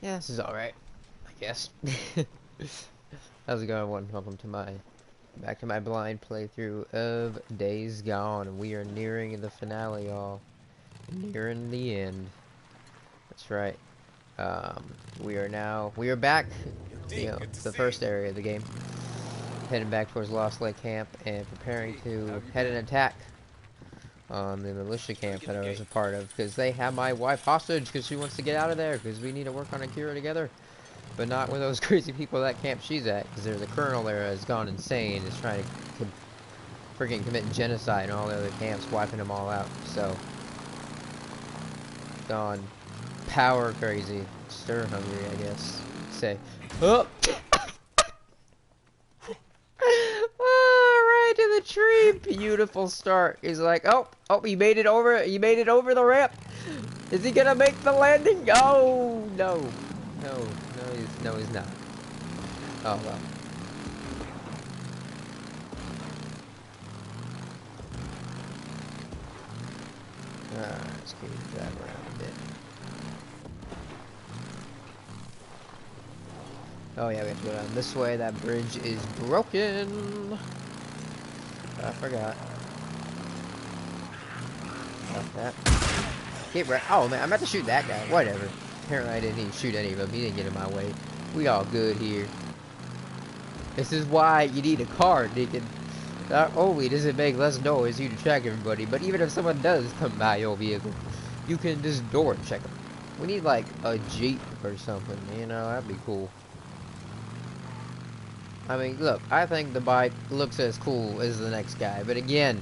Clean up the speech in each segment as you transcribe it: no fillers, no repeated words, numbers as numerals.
Yeah, this is alright, I guess. How's it going, everyone? Welcome to back to my blind playthrough of Days Gone, and we are nearing the finale, y'all. Nearing the end. That's right. We are back, the first area of the game. Heading back towards Lost Lake Camp and preparing to head an attack on the militia camp that I was a part of, because they have my wife hostage because she wants to get out of there, because we need to work on a cure together. But not with those crazy people at that camp she's at, because there's a colonel there has gone insane, is trying to freaking commit genocide in all the other camps, wiping them all out. So, gone power crazy, stir hungry, I guess. Say, oh, right to the tree. Beautiful start. He's like, oh, he made it over. He made it over the ramp. Is he gonna make the landing? Oh no, no, he's not. Oh well. Let's keep driving around a bit. Oh yeah, we have to go down this way. That bridge is broken. I forgot. Got that. Get right. Oh man, I'm about to shoot that guy. Whatever. Apparently I didn't even shoot any of them. He didn't get in my way. We all good here. This is why you need a car, Deacon. Not only does it make less noise you to track everybody, but even if someone does come by your vehicle, you can just door check them. We need like a Jeep or something, you know, that'd be cool. I mean, look, I think the bike looks as cool as the next guy, but again,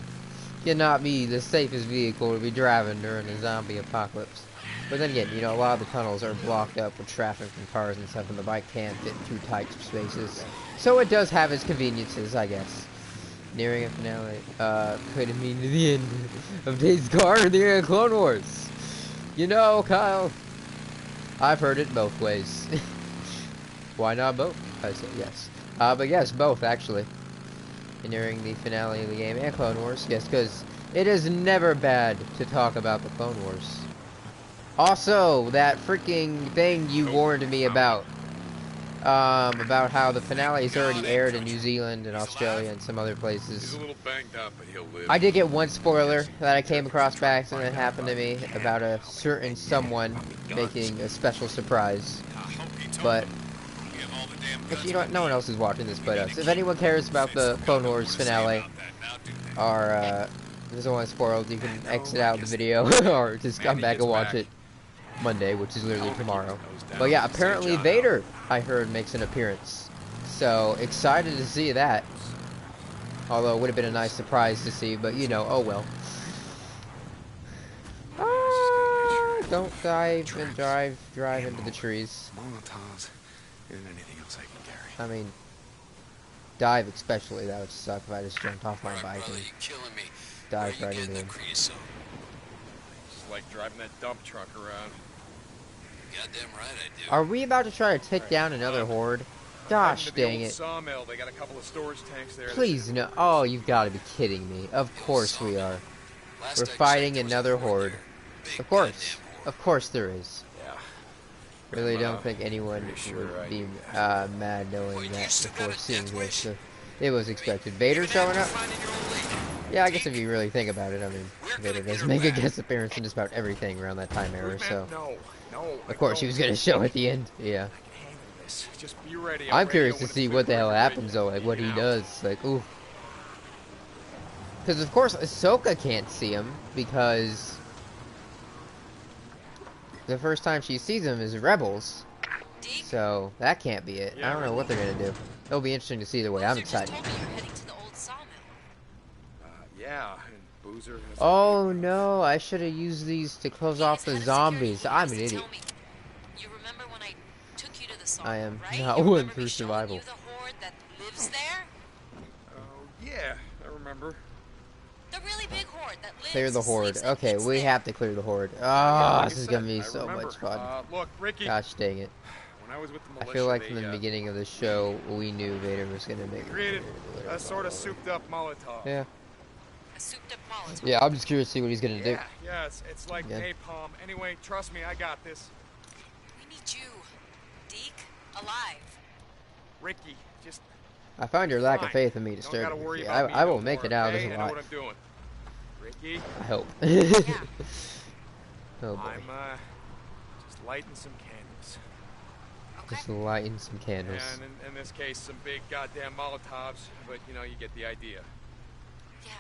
cannot be the safest vehicle to be driving during a zombie apocalypse. But then again, you know, a lot of the tunnels are blocked up with traffic and cars and stuff, and the bike can't fit through tight spaces. So it does have its conveniences, I guess. Nearing a finale, could it mean the end of Days Gone or the end of Clone Wars? You know, Kyle, I've heard it both ways. Why not both? I say yes. But yes, both, actually. Nearing the finale of the game and Clone Wars, yes, because it is never bad to talk about the Clone Wars. Also, that freaking thing you warned me about how the finale is already aired in New Zealand and Australia and some other places. He's a little banged up, but he'll live. I did get one spoiler that I came across by accident that happened to me about a certain someone making a special surprise. But if you know what, no one else is watching this but us. If anyone cares about the Clone Wars finale, or there's one spoiled, you can exit out the video or just come back and watch it Monday, which is literally tomorrow. But yeah, apparently Vader, I heard, makes an appearance. So excited to see that. Although it would have been a nice surprise to see, but you know, oh well. Don't dive and drive into the trees. I mean, dive especially. That would suck if I just jumped off my bike and dived right into him. It's like driving that dump truck around. Goddamn right I do. Are we about to try to take down another horde? Gosh dang it. Sawmill. They got a couple of storage tanks there. Please no. Oh, you've got to be kidding me. Of course we are. We're fighting another horde. Of course. Of course there is. Yeah. Really don't think anyone would be mad knowing that before seeing this. So it was expected. Vader showing up? Yeah, I guess if you really think about it, I mean, Vader does make a guest appearance in just about everything around that time era, so... Of course, he was gonna show at the end, yeah. Just be ready. I'm curious to see what the hell happens, though, like, what he does, like, ooh. Because, of course, Ahsoka can't see him, because... the first time she sees him is Rebels. So, that can't be it. I don't know what they're gonna do. It'll be interesting to see the way. I'm excited. Yeah, and Boozer has Oh no, I should have used these to close off the zombies. I'm an idiot. You remember when I took you to the sawmill, I am right? not You one remember for me showing survival. you the horde that lives there? Oh, yeah, I remember. The really big horde that lives. Clear the horde. sleeps, and Okay, eats we there. have to clear the horde. Oh, Like this I is said, gonna be I so remember. much fun. Look, Ricky. Gosh dang it. When I was with the I militia, feel like from they, the beginning of the show, we knew Vader was gonna make created a sort of souped-up Molotov. Yeah. A souped-up Molotov. Yeah, I'm just curious to see what he's gonna Yeah, it's like Yeah. napalm. Anyway, trust me, I got this. We need you. Ricky, just I find your lack of fine. faith in me Don't disturbing. gotta worry Ricky. about me I will no make more, it out of okay? this I know what alive. I'm doing. Ricky, I hope. Yeah. Oh boy. I'm just lighting some candles. Okay. Just lighting some candles. And in this case, some big goddamn Molotovs, but you know, you get the idea. Yeah.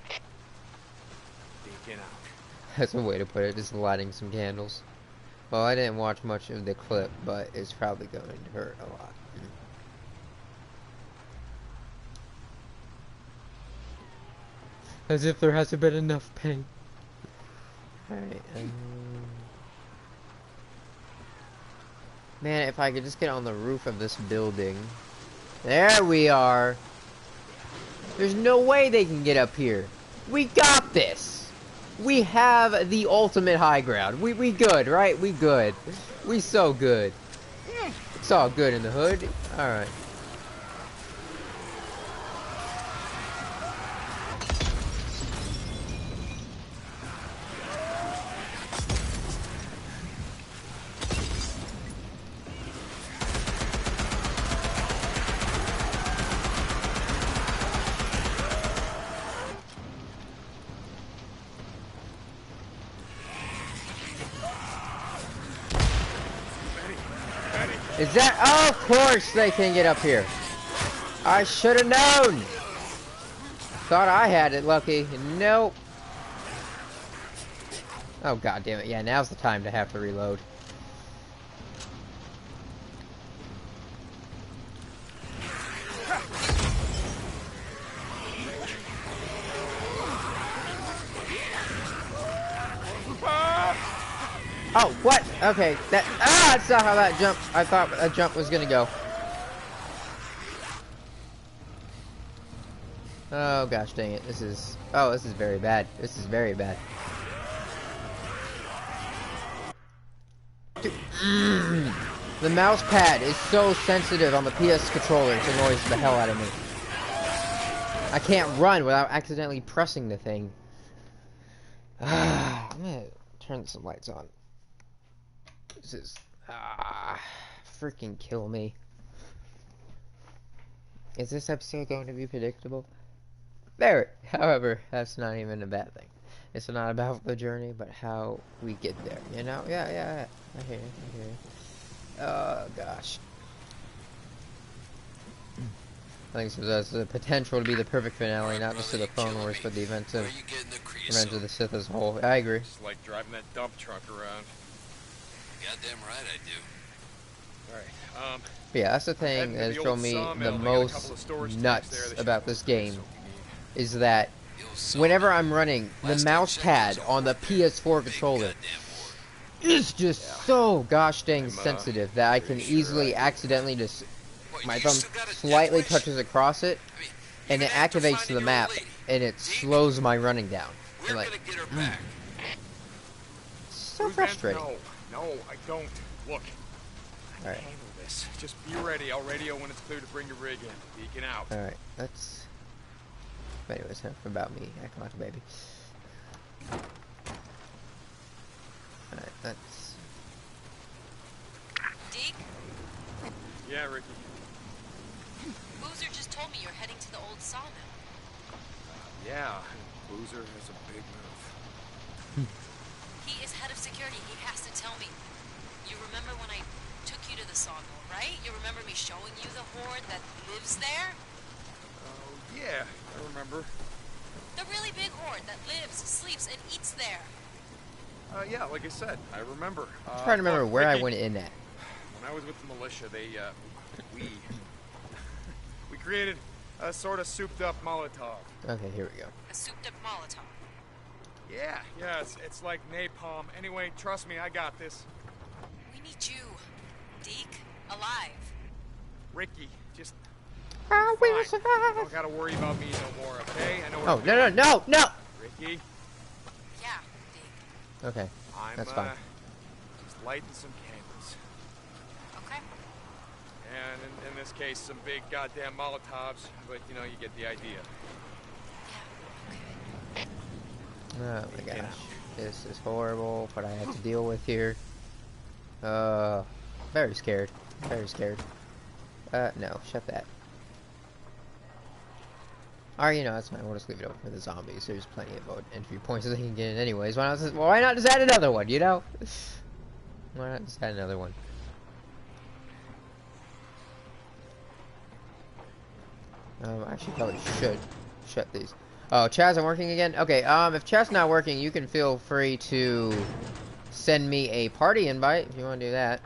Okay. Deacon out. That's a way to put it, just lighting some candles. Well, I didn't watch much of the clip, but it's probably going to hurt a lot. As if there hasn't been enough pain. Alright, man, if I could just get on the roof of this building. There we are. There's no way they can get up here. We got this. We have the ultimate high ground. We good, right? We good. We so good. It's all good in the hood. Alright. Is that? Oh, of course they can get up here. I should have known. Thought I had it lucky. Nope. Oh, god damn it. Yeah, now's the time to have to reload. Oh, what? Okay, that's not how that jump, I thought that jump was gonna go. Oh gosh dang it, this is very bad. This is very bad. Dude, the mouse pad is so sensitive on the PS controller, it annoys the hell out of me. I can't run without accidentally pressing the thing. I'm gonna turn some lights on. This is freaking kill me. Is this episode going to be predictable? Very. However, that's not even a bad thing. It's not about the journey, but how we get there. You know? Yeah. I hear you. Oh gosh. I think so that's the potential to be the perfect finale, not just to the Clone Wars, but the events of Revenge of the Sith as a whole. I agree. It's like driving that dump truck around. Goddamn right I do. Alright, But yeah, that's the thing that has shown me the most nuts about this game, is that whenever I'm running, the mouse pad on the PS4 controller is just so gosh dang sensitive that I can easily accidentally just, my thumb slightly touches across it, and it activates the map, and it slows my running down. We're Like, gonna get her back. so frustrating. No, I don't. Look, I Alright. can handle this. Just be ready. I'll radio when it's clear to bring your rig in. Beacon out. Alright, that's... Anyways, enough about me acting like a baby. Alright, that's... Deke, Yeah, Ricky. Boozer just told me you're heading to the old sawmill. Yeah, Boozer has a big move. He is head of security. He has to tell me. You remember when I took you to the sawmill, right? You remember me showing you the horde that lives there? Oh, yeah, I remember. The really big horde that lives, sleeps, and eats there. Yeah, like I said, I remember. I'm trying to remember look, where I Ricky, went in at. When I was with the militia, we created a sort of souped-up Molotov. Okay, here we go. A souped-up Molotov. Yeah, it's like napalm. Anyway, trust me, I got this. We need you, Deke, alive. Ricky, just I will fine. survive! Don't gotta worry about me no more, okay? I know what Oh, I'm no! doing. Ricky, Yeah, Deke. Okay, I'm that's fine. just lighting some candles. Okay. And in this case, some big goddamn Molotovs, but you know, you get the idea. Yeah, okay. Oh my gosh. This is horrible, what I have to deal with here. Very scared. Very scared. No, shut that. Or, you know, that's fine. We'll just leave it open for the zombies. There's plenty of entry points that they can get in anyways. Why not just add another one, you know? Why not just add another one? I actually probably should shut these. Oh, chat's not working again? Okay, if chat's not working, you can feel free to send me a party invite if you want to do that.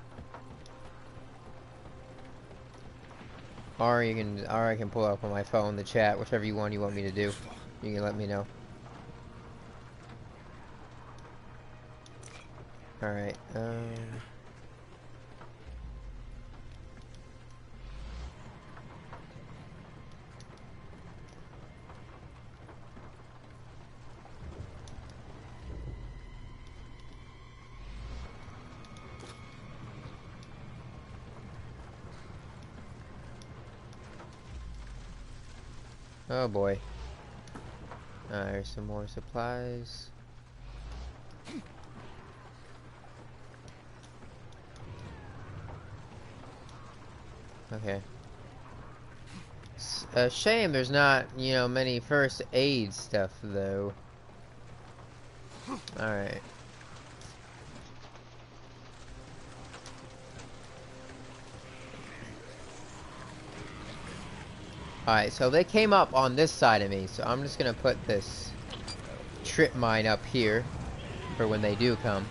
Or I can pull up on my phone the chat, whichever you want me to do. You can let me know. Alright, oh boy. There's some more supplies. Okay. It's a shame there's not, you know, many first aid stuff though. Alright. Alright, so they came up on this side of me, so I'm just gonna put this trip mine up here for when they do come.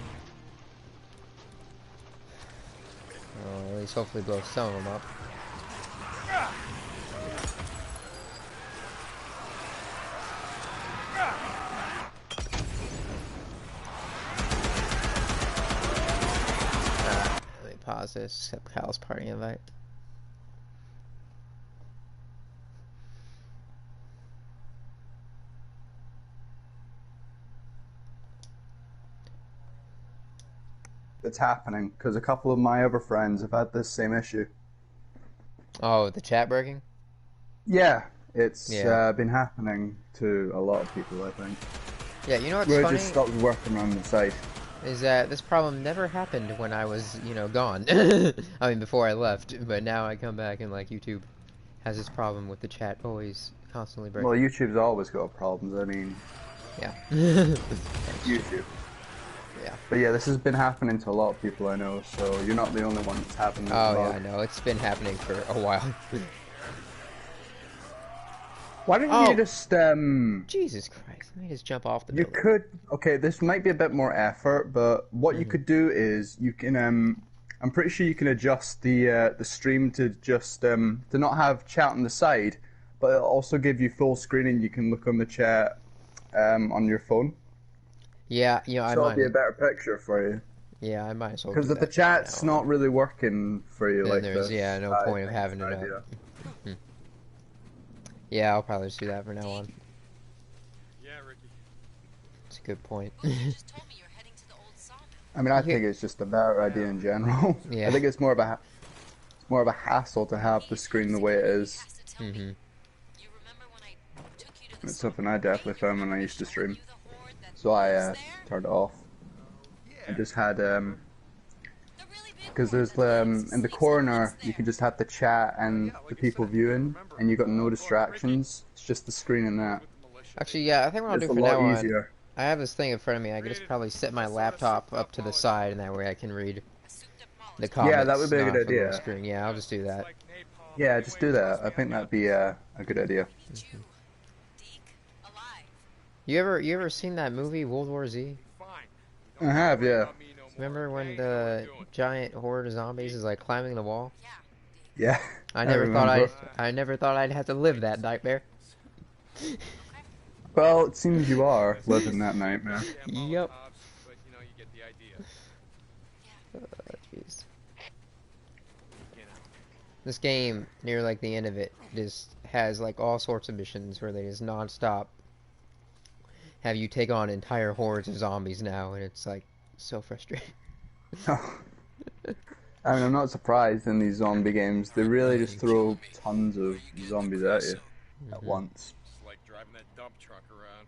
Or at least hopefully blow some of them up. Let me pause this, accept Kyle's party invite. It's happening because a couple of my other friends have had this same issue. Oh, the chat breaking? Yeah, it's been happening to a lot of people, I think. Yeah, you know what's Where it funny? just stopped working on the site. Is that this problem never happened when I was, you know, gone. I mean, before I left, but now I come back and, like, YouTube has this problem with the chat always constantly breaking. Well, YouTube's always got problems, I mean... Yeah. YouTube. Yeah. But yeah, this has been happening to a lot of people I know, so you're not the only one that's happening. Oh, yeah, I know. It's been happening for a while. Why don't you just, Jesus Christ, let me just jump off the You building. could... Okay, this might be a bit more effort, but what you could do is, you can, I'm pretty sure you can adjust the stream to just, to not have chat on the side, but it'll also give you full screen and you can look on the chat, on your phone. Yeah, you know, I So might... it'll be a better picture for you. Yeah, I might as well Because do if the that chat's now. not really working for you Then like there's, this, yeah, no I point of think having it's it an idea. up. Yeah, I'll probably just do that from now on. Yeah, Ricky. It's a good point. Well, you just told me you're heading to the old sawmill. I mean, I Okay. think it's just a better idea in general. Yeah. I think it's more of a hassle to have the screen the way it is. Has to tell me. You remember when I took you to the It's sawmill, something I definitely right? found when I You used to remember stream. showing you the horde that So I lives there? turned it off. I just had The really big because horde there's that in lives, the sleeps, and corner lives you can there. just have the chat and the people viewing, and you got no distractions. It's just the screen and that. Actually, yeah, I think what I'll It's do a for lot now on... easier. I have this thing in front of me. I can just probably set my laptop up to the side, and that way I can read the comments. Yeah, that would be a not good from the idea. screen. Yeah, I'll just do that. Yeah, just do that. I think that'd be a good idea. Deke, alive. You ever seen that movie World War Z? I have, yeah. Remember when the giant horde of zombies is like climbing the wall? Yeah, Yeah. I never remember. thought I'd have to live that nightmare. Well, it seems you are living that nightmare. Yep. But you know, you get the idea. Jeez. You know. This game, near like the end of it, just has like all sorts of missions where they just non-stop have you take on entire hordes of zombies now, and it's like so frustrating. I mean, I'm not surprised in these zombie games. They really just throw tons of zombies at you at once. It's like driving that dump truck around.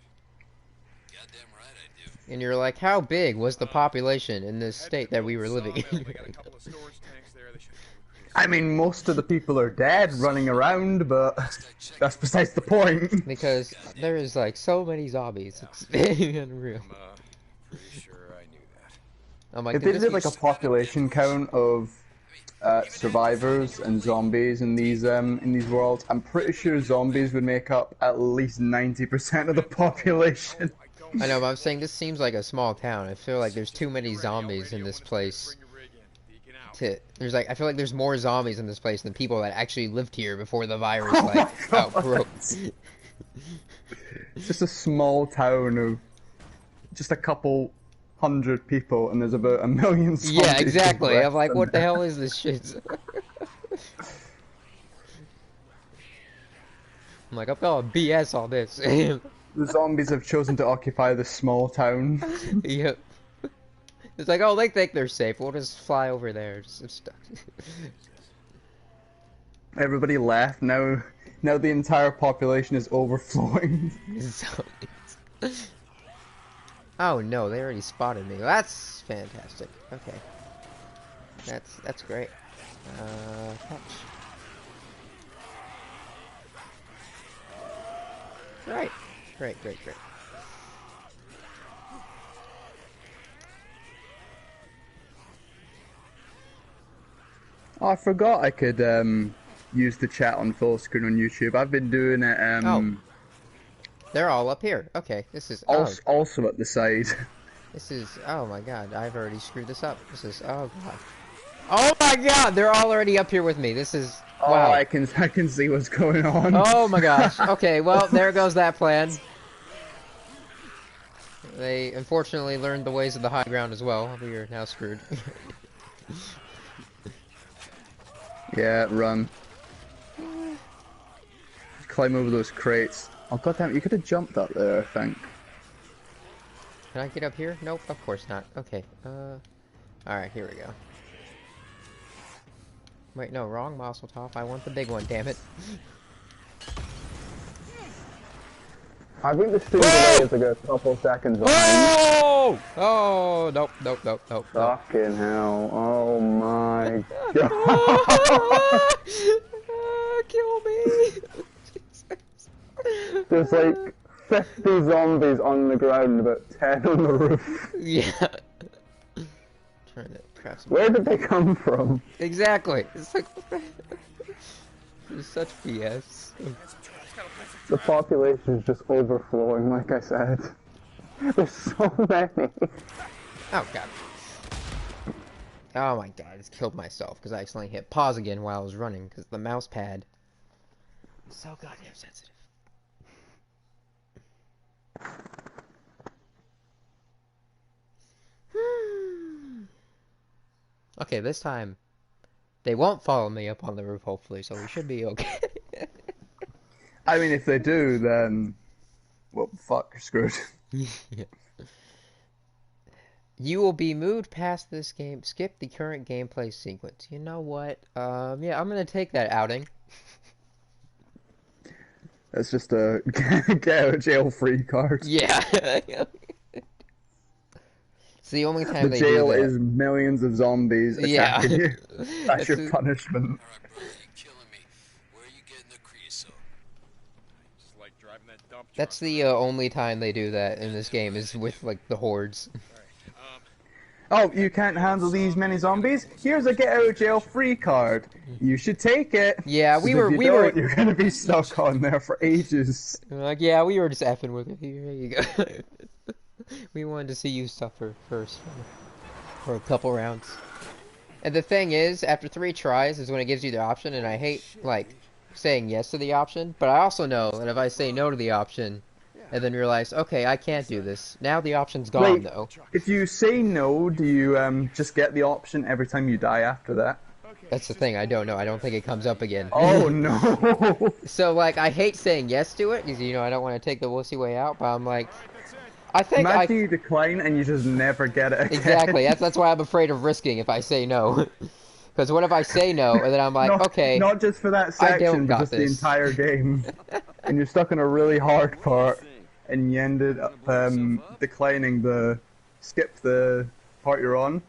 Goddamn right I do. And you're like, how big was the population in this state that we were living in? They got a couple of storage tanks there. They should I mean, most of the people are dead running around, but that's besides the point. Because there is like so many zombies. It's unreal. I'm pretty sure I knew that. I'm like, If they could this did be like a population count of survivors and zombies in these worlds, I'm pretty sure zombies would make up at least 90% of the population. I know, but I'm saying this seems like a small town. I feel like there's too many zombies in this place. I feel like there's more zombies in this place than people that actually lived here before the virus outbroke. It's just a small town of just a couple hundred people, and there's about 1 million zombies. Yeah, exactly. I'm like, what the hell is this shit? I'm like, I'm calling BS on this. The zombies have chosen to occupy this small town. Yep. It's like, oh, they think they're safe. We'll just fly over there. Just stuck. Everybody left. Now the entire population is overflowing. Oh no, they already spotted me. That's fantastic. Okay. That's great. Catch. Right. Great. Oh, I forgot I could use the chat on full screen on YouTube. I've been doing it. Oh. They're all up here. Okay, this is also at the side. This is, oh my god, I've already screwed this up. This is, oh god. Oh my god, they're all already up here with me. This is, wow. Oh, I can see what's going on. Oh my gosh. Okay, well, there goes that plan. They unfortunately learned the ways of the high ground as well. We are now screwed. Yeah, run. Climb over those crates. Oh goddamn, you could have jumped up there, I think. Can I get up here? Nope, of course not. Okay, alright, here we go. Wait, no, wrong Mazel Tov. I want the big one, damn it. I think the stream delay is like a couple seconds behind. Oh! Oh, nope. Fucking hell. Oh my god. Kill me! There's like 50 zombies on the ground, about 10 on the roof. Yeah. Trying to craft some. Where did they come from? Exactly. It's like, it's such BS. The population is just overflowing, like I said. There's so many. Oh god. Oh my god, I just killed myself because I accidentally hit pause again while I was running because the mouse pad is so goddamn sensitive. Okay, this time they won't follow me up on the roof, hopefully, so we should be okay. I mean, if they do, then well, fuck, you're screwed. Yeah. You will be moved past this game. Skip the current gameplay sequence. You know what? Yeah, I'm gonna take that outing. That's just a get out of jail free card. Yeah. It's the only time The they jail do that. is millions of zombies attacking you. That's your punishment. That's the only time they do that in this game is with like the hordes. Oh, you can't handle these many zombies? Here's a get out of jail free card. You should take it. Yeah, You're gonna be stuck on there for ages. Like, yeah, we were just effing with it. Here you go. We wanted to see you suffer first for a couple rounds. And the thing is, after 3 tries is when it gives you the option, and I hate like saying yes to the option, but I also know that if I say no to the option and then realize, okay, I can't do this, now the option's gone. Wait, though. If you say no, do you just get the option every time you die after that? That's the thing, I don't know. I don't think it comes up again. Oh no. So like, I hate saying yes to it because, you know, I don't want to take the wussy way out, but I'm like, I think Imagine you decline and you just never get it again. Exactly, that's why I'm afraid of risking if I say no. Because what if I say no, and then I'm like, okay... Not just for that section, but just the entire game. And you're stuck in a really hard part, and you ended up declining skip the part you're on,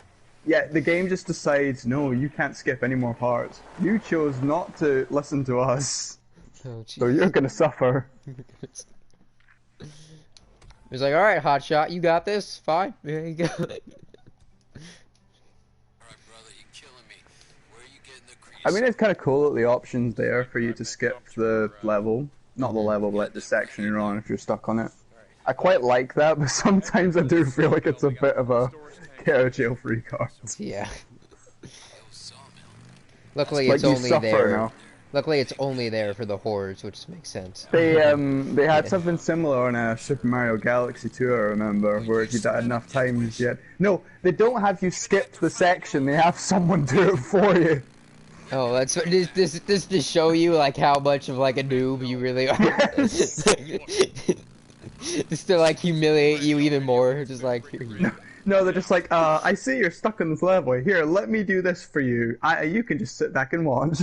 Yeah, the game just decides, no, you can't skip any more parts. You chose not to listen to us, Oh, so you're gonna suffer. He's like, alright, hotshot, you got this? Fine, there you go. Alright, brother, you're killing me. Where are you getting the I mean, it's kind of cool that the option's there for you to skip the level. Not the level, but like the section you're on if you're stuck on it. I quite like that, but sometimes I do feel like it's a bit of a get out of jail free card. Yeah. sawmill? Luckily, Like it's you only suffer there. now. Luckily, it's only there for the hordes, which makes sense. They had something similar on Super Mario Galaxy 2, I remember, where if you died enough times yet. No, they don't have you skip the section, they have someone do it for you. Oh, that's this to show you like how much of like a noob you really are. Yes. Just to like humiliate you even more. Just like here you. No, they're just like, I see you're stuck on this level. Here, let me do this for you. You can just sit back and watch.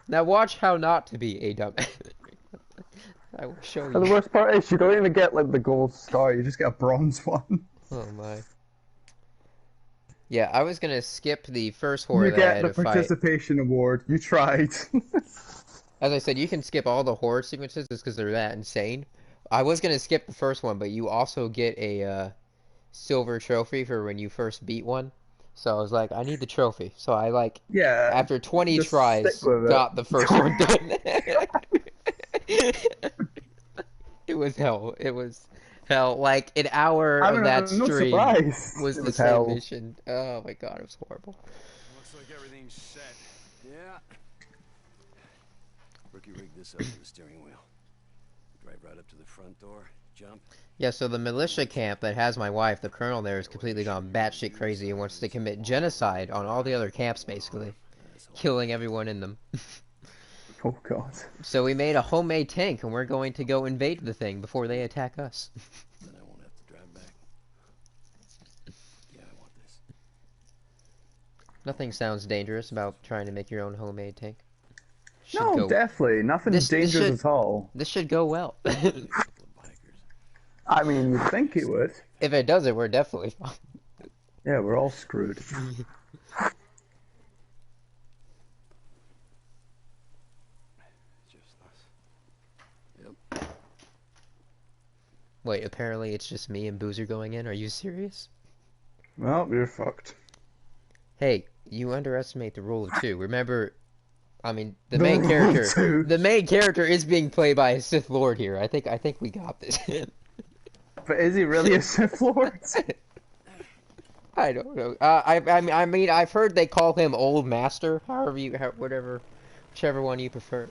Now watch how not to be a dumb. I will show you. And the worst part is you don't even get like the gold star, you just get a bronze one. Oh my. Yeah, I was gonna skip the first horde You that I get had the to fight. participation award. You tried. As I said, you can skip all the horde sequences just because they're that insane. I was gonna skip the first one, but you also get a silver trophy for when you first beat one. So I was like, I need the trophy. So I like, Yeah. after 20 just tries, stick with it. got the first one done. It was hell. It was hell. Like an hour I of don't that know, no stream surprise. was It the was same hell. mission. Oh my god, it was horrible. Looks like everything's set. Yeah. Rookie rigged this up to the steering wheel. Drive right up to the front door, jump. Yeah, so the militia camp that has my wife, the colonel there, has completely gone batshit crazy and wants to commit genocide on all the other camps, basically. Killing everyone in them. Oh god. So we made a homemade tank, and we're going to go invade the thing before they attack us. Then I won't have to drive back. Yeah, I want this. Nothing sounds dangerous about trying to make your own homemade tank. Should No, go- definitely. Nothing This dangerous should- at all. This should go well. Couple of bikers. I mean, you'd think it would. If it doesn't, we're definitely fine. Yeah, we're all screwed. Just us. Yep. Wait, apparently it's just me and Boozer going in? Are you serious? Well, you're fucked. Hey, you underestimate the rule of two. Remember, I mean, the The main rule of character. two. The main character is being played by a Sith Lord here. I think we got this. But is he really a Sith Lord? I don't know. I mean, I've heard they call him Old Master. Whichever one you prefer.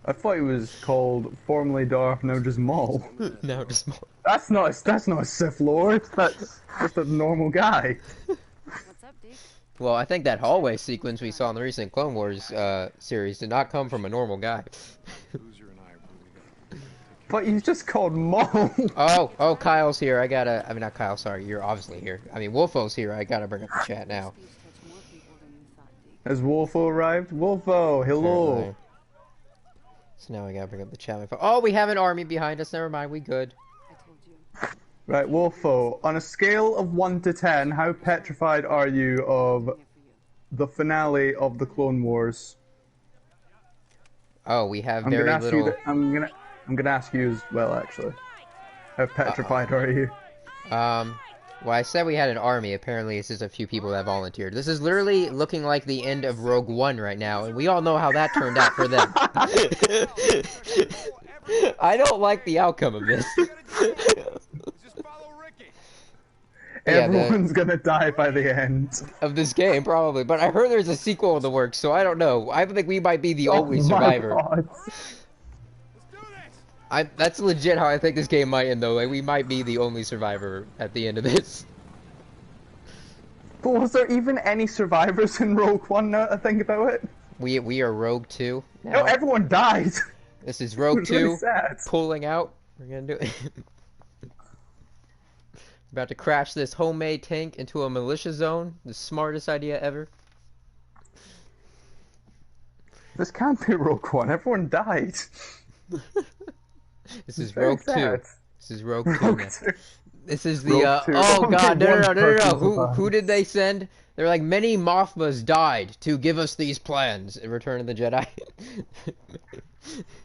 I thought he was called formerly Darth, now just Maul. No, just more. That's not a Sith Lord. That's just a normal guy. What's up, dude? Well, I think that hallway sequence we saw in the recent Clone Wars series did not come from a normal guy. Boozer and I are proving up. But he's just called Maul. Oh, Kyle's here. I mean, not Kyle, sorry. You're obviously here. I mean, Wolfo's here. I gotta bring up the chat now. Has Wolfo arrived? Wolfo, hello. Apparently. So now I gotta bring up the chat. Oh, we have an army behind us. Never mind, we good. Right, Wolfo, on a scale of 1 to 10, how petrified are you of the finale of the Clone Wars? Oh, we have I'm very gonna ask little. you. I'm gonna ask you as well, actually. How petrified are you? Well, I said we had an army. Apparently, it's just a few people that volunteered. This is literally looking like the end of Rogue One right now, and we all know how that turned out for them. I don't like the outcome of this. Just follow Ricky. Yeah, Everyone's gonna die by the end. of this game, probably. But I heard there's a sequel in the works, so I don't know. I think we might be the only Oh my survivor. God. Let's do this. That's legit how I think this game might end, though. Like, we might be the only survivor at the end of this. But was there even any survivors in Rogue One now that I think about it? We are Rogue 2 now. No, everyone died. This is Rogue It's really 2 sad. pulling out. We're gonna do it. About to crash this homemade tank into a militia zone. The smartest idea ever. This can't be Rogue One. Everyone died. This is Very Rogue 2. sad. This is Rogue 2 Rogue now. 2. This is the Rogue Two. oh Only god, no. one person Who did they send? They're like, many Mothmas died to give us these plans in Return of the Jedi.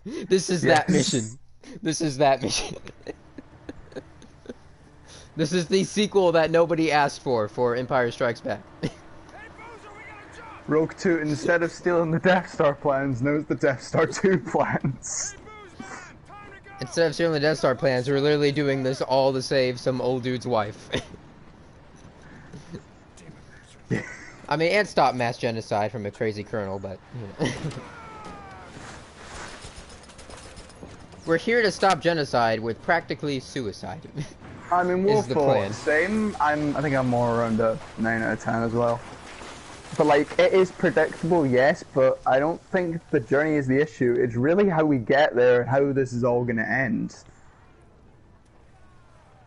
This is that mission. This is that mission. This is the sequel that nobody asked for Empire Strikes Back. Rogue 2, instead of stealing the Death Star plans, knows the Death Star 2 plans. Instead of stealing the Death Star plans, we're literally doing this all to save some old dude's wife. I mean, and stop mass genocide from a crazy colonel, but, you know. We're here to stop genocide with practically suicide. I mean, Is the plan. same. I think I'm more around a 9 out of 10 as well. But like, it is predictable, yes, but I don't think the journey is the issue. It's really how we get there and how this is all going to end.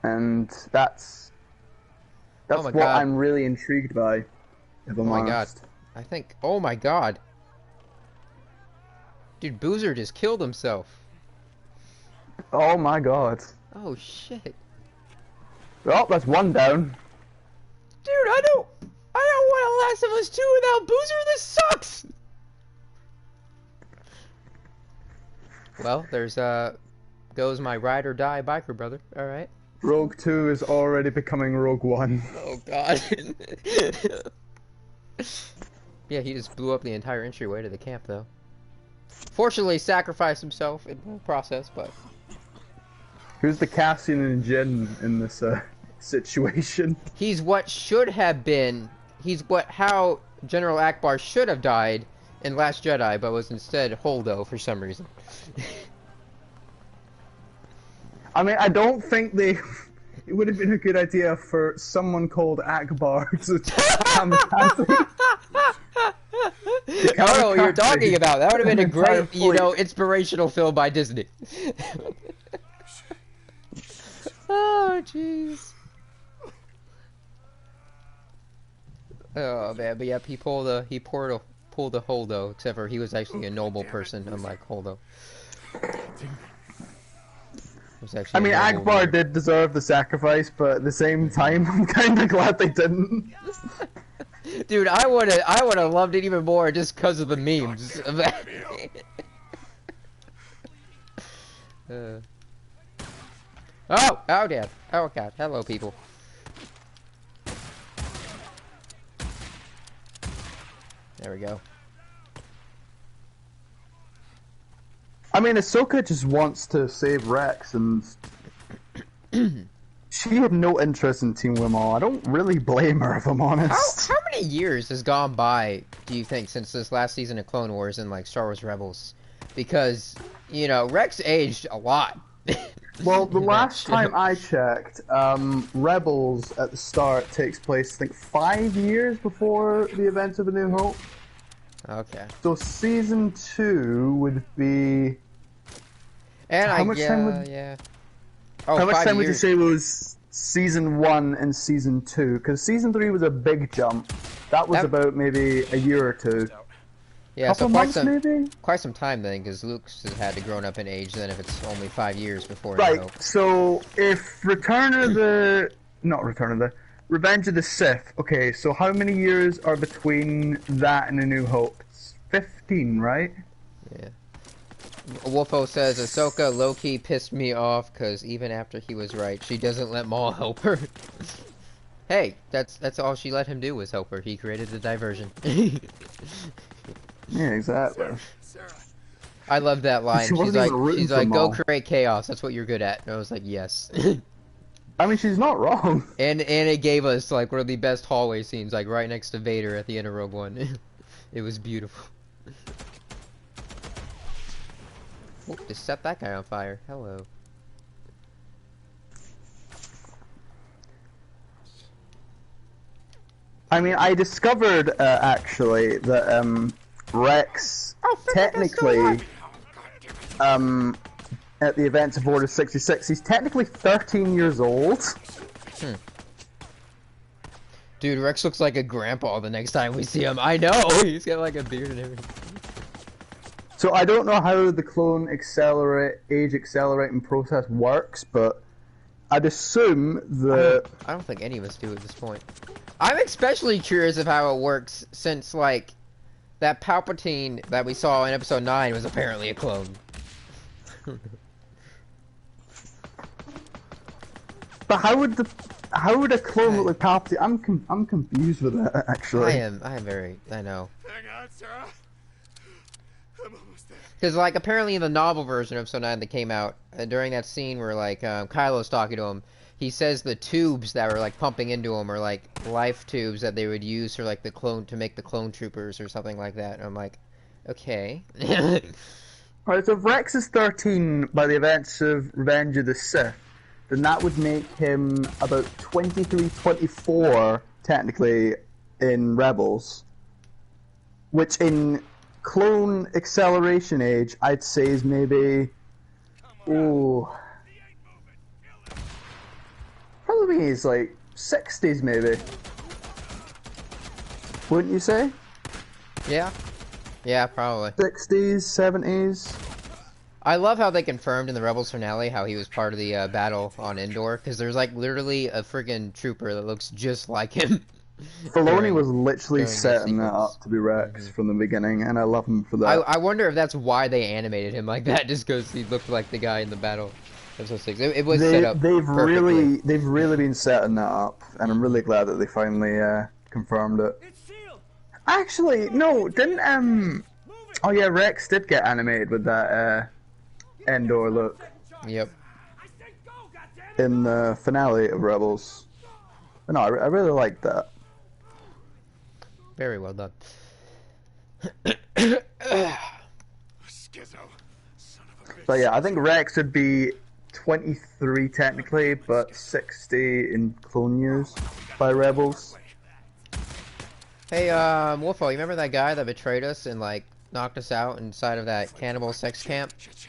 And that's Oh my what God. I'm really intrigued by, if I'm Oh my god. honest. I think, oh my god. Dude, Boozer just killed himself. Oh my god. Oh shit. Well, that's one down. Dude, I don't want a Last of Us 2 without Boozer, this sucks! Well, there's, goes my ride or die biker brother, alright. Rogue 2 is already becoming Rogue 1. Oh god. Yeah, he just blew up the entire entryway to the camp, though. Fortunately, sacrificed himself in the process, but... Who's the Cassian and Jin in this, situation? He's what should have been... He's how General Akbar should have died in Last Jedi, but was instead Holdo for some reason. I mean, I don't think it would have been a good idea for someone called Akbar to kamikaze. I don't know what you're talking about. That would have been a Entire great, you know, fleet. inspirational film by Disney. Oh, jeez. Oh man, but yep, he pulled a Holdo, except for he was actually a noble person, unlike Holdo. I mean, Akbar did deserve the sacrifice, but at the same time, I'm kind of glad they didn't. Dude, I would have loved it even more just because of the memes. Oh, Dad. Oh God, hello people. There we go. I mean, Ahsoka just wants to save Rex, and she had no interest in Team Wimmel. I don't really blame her, if I'm honest. How many years has gone by, do you think, since this last season of Clone Wars and, like, Star Wars Rebels? Because, you know, Rex aged a lot. Well, the last time I checked, Rebels at the start takes place, I think, 5 years before the events of A New Hope. Okay. So Season 2 would be... And how much time would... yeah. Oh, How much 5 time would you years. say was Season 1 and Season 2? Because Season 3 was a big jump. That was about maybe a year or two. Yeah, so Couple months, maybe? quite some time then, because Luke's has had to grown up in age. Then if it's only 5 years before, Right. Hope. So if Revenge of the Sith. Okay, so how many years are between that and A New Hope? It's 15, right? Yeah. Wolfo says Ahsoka low-key pissed me off because even after he was right, she doesn't let Maul help her. Hey, that's all she let him do was help her. He created the diversion. Yeah, exactly. Sarah. I love that line. She wasn't even rooting She's for like, go Maul. create chaos. That's what you're good at. And I was like, yes. I mean, she's not wrong. and it gave us like one of the best hallway scenes, like right next to Vader at the end of Rogue One. It was beautiful. Oh, just set that guy on fire. Hello. I mean, I discovered, actually, that, Rex, technically, at the events of Order 66, he's technically 13 years old. Dude, Rex looks like a grandpa the next time we see him. I know! He's got like a beard and everything. So I don't know how the clone age accelerating process works, but I'd assume that I don't think any of us do at this point. I'm especially curious of how it works since, like, that Palpatine that we saw in episode 9 was apparently a clone. But how would a clone look like Palpatine? I'm confused with that actually. I am very, I know. Hang on, Sarah. I'm almost there. Because, like, apparently in the novel version of episode 9 that came out, during that scene where, like, Kylo's talking to him, he says the tubes that were, like, pumping into him are, like, life tubes that they would use for, like, the clone, to make the clone troopers or something like that. And I'm like, okay. Alright, so if Rex is 13 by the events of Revenge of the Sith, then that would make him about 23, 24, technically, in Rebels. Which in clone acceleration age, I'd say is maybe... Ooh... Probably is like 60s maybe. Wouldn't you say? Yeah. Yeah, probably. 60s, 70s. I love how they confirmed in the Rebels finale how he was part of the battle on Endor, because there's like literally a friggin' trooper that looks just like him. Filoni was literally during setting that sequence. up to be Rex from the beginning, and I love him for that. I wonder if that's why they animated him like that, just because he looked like the guy in the battle. Episode 6. It was set up they've perfectly. really been setting that up, and I'm really glad that they finally confirmed it. Actually, no, didn't oh yeah, Rex did get animated with that Endor look Yep. in the finale of Rebels. But no, I really liked that. Very well done. Schizo. Son of a bitch. But yeah, I think Rex would be 23 technically, but 60 in clone years by Rebels. Hey, Wolfo, you remember that guy that betrayed us and, like, knocked us out inside of that cannibal sex camp? Shit.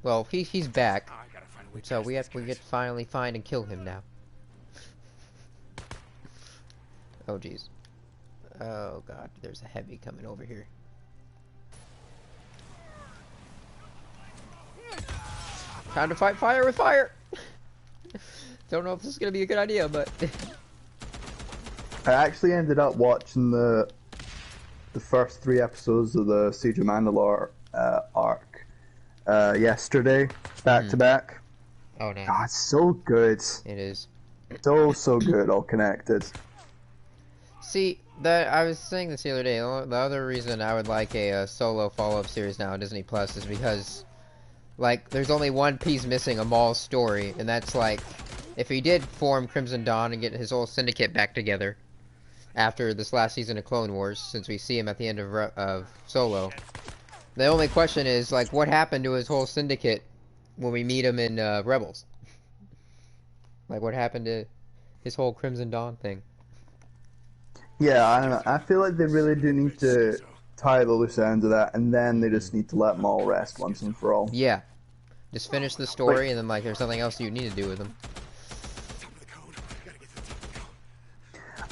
Well, he's back, Oh, I gotta find a way so past we these get guys. to finally find and kill him now. Oh, jeez. Oh, God, there's a heavy coming over here. Time to fight fire with fire! Don't know if this is gonna be a good idea, but... I actually ended up watching the first 3 episodes of the Siege of Mandalore arc yesterday, back to back. Oh, no. God, it's so good. It is. So good, all connected. See, that I was saying this the other day. The other reason I would like a solo follow-up series now on Disney Plus is because, like, there's only one piece missing of Maul's story, and that's like, if he did form Crimson Dawn and get his whole syndicate back together after this last season of Clone Wars, since we see him at the end of Solo, the only question is, like, what happened to his whole syndicate when we meet him in Rebels? Like, what happened to his whole Crimson Dawn thing? Yeah, I don't know. I feel like they really do need to tie the loose ends of that, and then they just need to let Maul rest once and for all. Yeah. Just finish the story, and then, like, there's something else you need to do with him. Top of the code. I gotta get to the top of the code.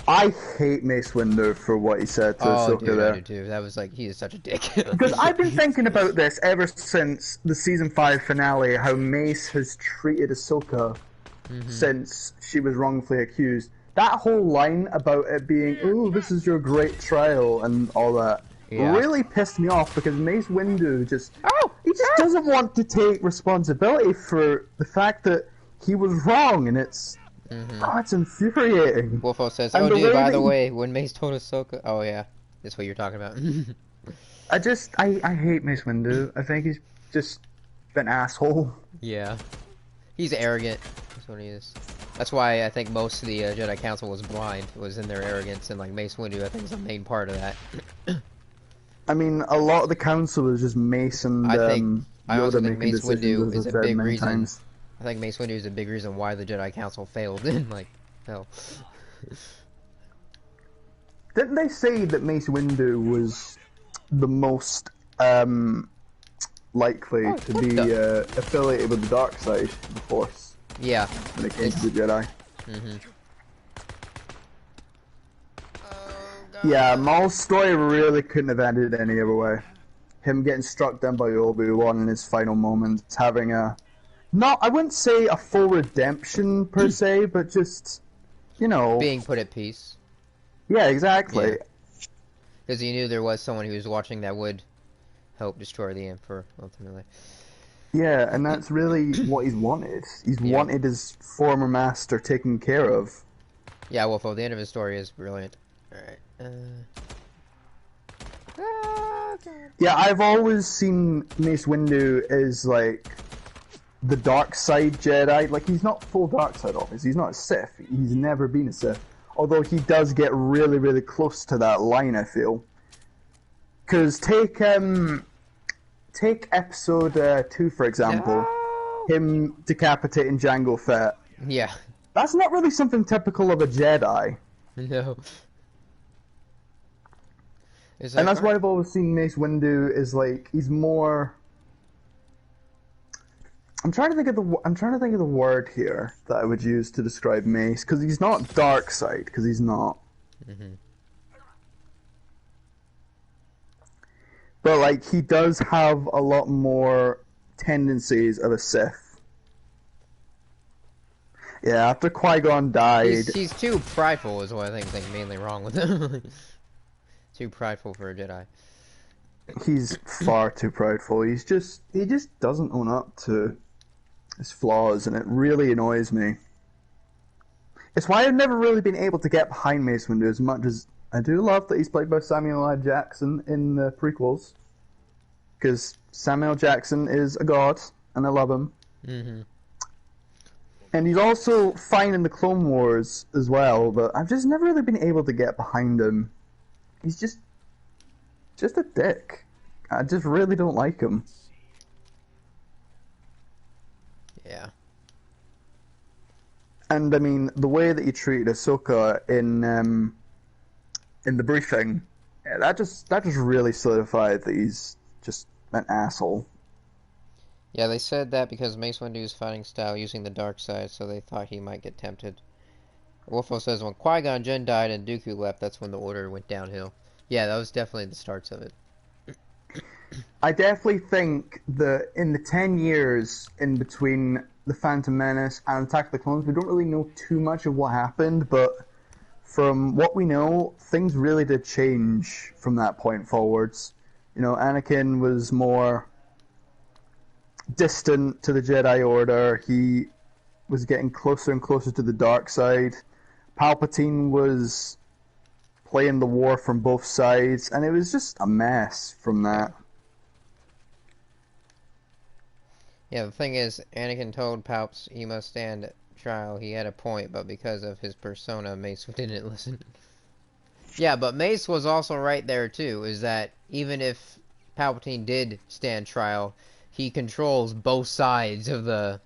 I hate Mace Windu for what he said to Oh, Ahsoka dude, I there. do too. That was like, he is such a dick. Because I've been thinking about this ever since the season 5 finale, how Mace has treated Ahsoka since she was wrongfully accused. That whole line about it being, "Ooh, this is your great trial," and all that, Yeah. really pissed me off because Mace Windu just Oh! he just doesn't want to take responsibility for the fact that he was wrong, and it's oh, it's infuriating. Wolfo says, And oh, the dude, way by that the he- way, when Mace told Ahsoka... Oh, yeah. That's what you're talking about. I hate Mace Windu. I think he's just an asshole. Yeah. He's arrogant. That's what he is. That's why I think most of the Jedi Council was blind, was in their arrogance, and, like, Mace Windu, I think, is a main part of that. I mean, a lot of the council is just Mace and I also Yoda think making Mace decisions, Windu as is I've a said big many reason. times. I think Mace Windu is a big reason why the Jedi Council failed in, like, hell. Didn't they say that Mace Windu was the most likely to what be the- affiliated with the dark side of the Force Yeah. when it came to the Jedi? Yeah, Maul's story really couldn't have ended any other way. Him getting struck down by Obi-Wan in his final moments, having a not, I wouldn't say a full redemption per se, but just, you know, Being put at peace. Yeah, exactly. Because he knew there was someone who was watching that would help destroy the Emperor, ultimately. Yeah, and that's really what he's wanted. He's wanted his former master taken care of. Yeah, Wolfo, the end of his story is brilliant. Alright. Yeah, I've always seen Mace Windu as, like, the dark side Jedi. Like, he's not full dark side, obviously. He's not a Sith. He's never been a Sith. Although he does get really, really close to that line, I feel. Because take episode 2, for example. No. Him decapitating Jango Fett. Yeah. That's not really something typical of a Jedi. No. And that's why I've always seen Mace Windu is like, he's more... I'm trying to think of the word here that I would use to describe Mace, because he's not dark side, because he's not. Mm-hmm. But like, he does have a lot more tendencies of a Sith. Yeah, after Qui-Gon died... He's too prideful is what I think is mainly wrong with him. Too prideful for a Jedi. He's far too prideful. He just doesn't own up to his flaws, and it really annoys me. It's why I've never really been able to get behind Mace Windu as much as I do love that he's played by Samuel L. Jackson in the prequels. Because Samuel Jackson is a god, and I love him. Mm-hmm. And he's also fine in the Clone Wars as well, but I've just never really been able to get behind him. He's just a dick. I just really don't like him. Yeah. And I mean, the way that he treated Ahsoka in the briefing, yeah, that just really solidified that he's just an asshole. Yeah, they said that because Mace Windu's fighting style using the dark side, so they thought he might get tempted. Wolfo says when Qui-Gon Jinn died and Dooku left, that's when the Order went downhill. Yeah, that was definitely the starts of it. I definitely think that in the 10 years in between The Phantom Menace and Attack of the Clones, we don't really know too much of what happened, but from what we know, things really did change from that point forwards. You know, Anakin was more distant to the Jedi Order. He was getting closer and closer to the dark side. Palpatine was playing the war from both sides, and it was just a mess from that. Yeah, the thing is, Anakin told Palps he must stand trial. He had a point, but because of his persona, Mace didn't listen. Yeah, but Mace was also right there too, is that even if Palpatine did stand trial, he controls both sides of the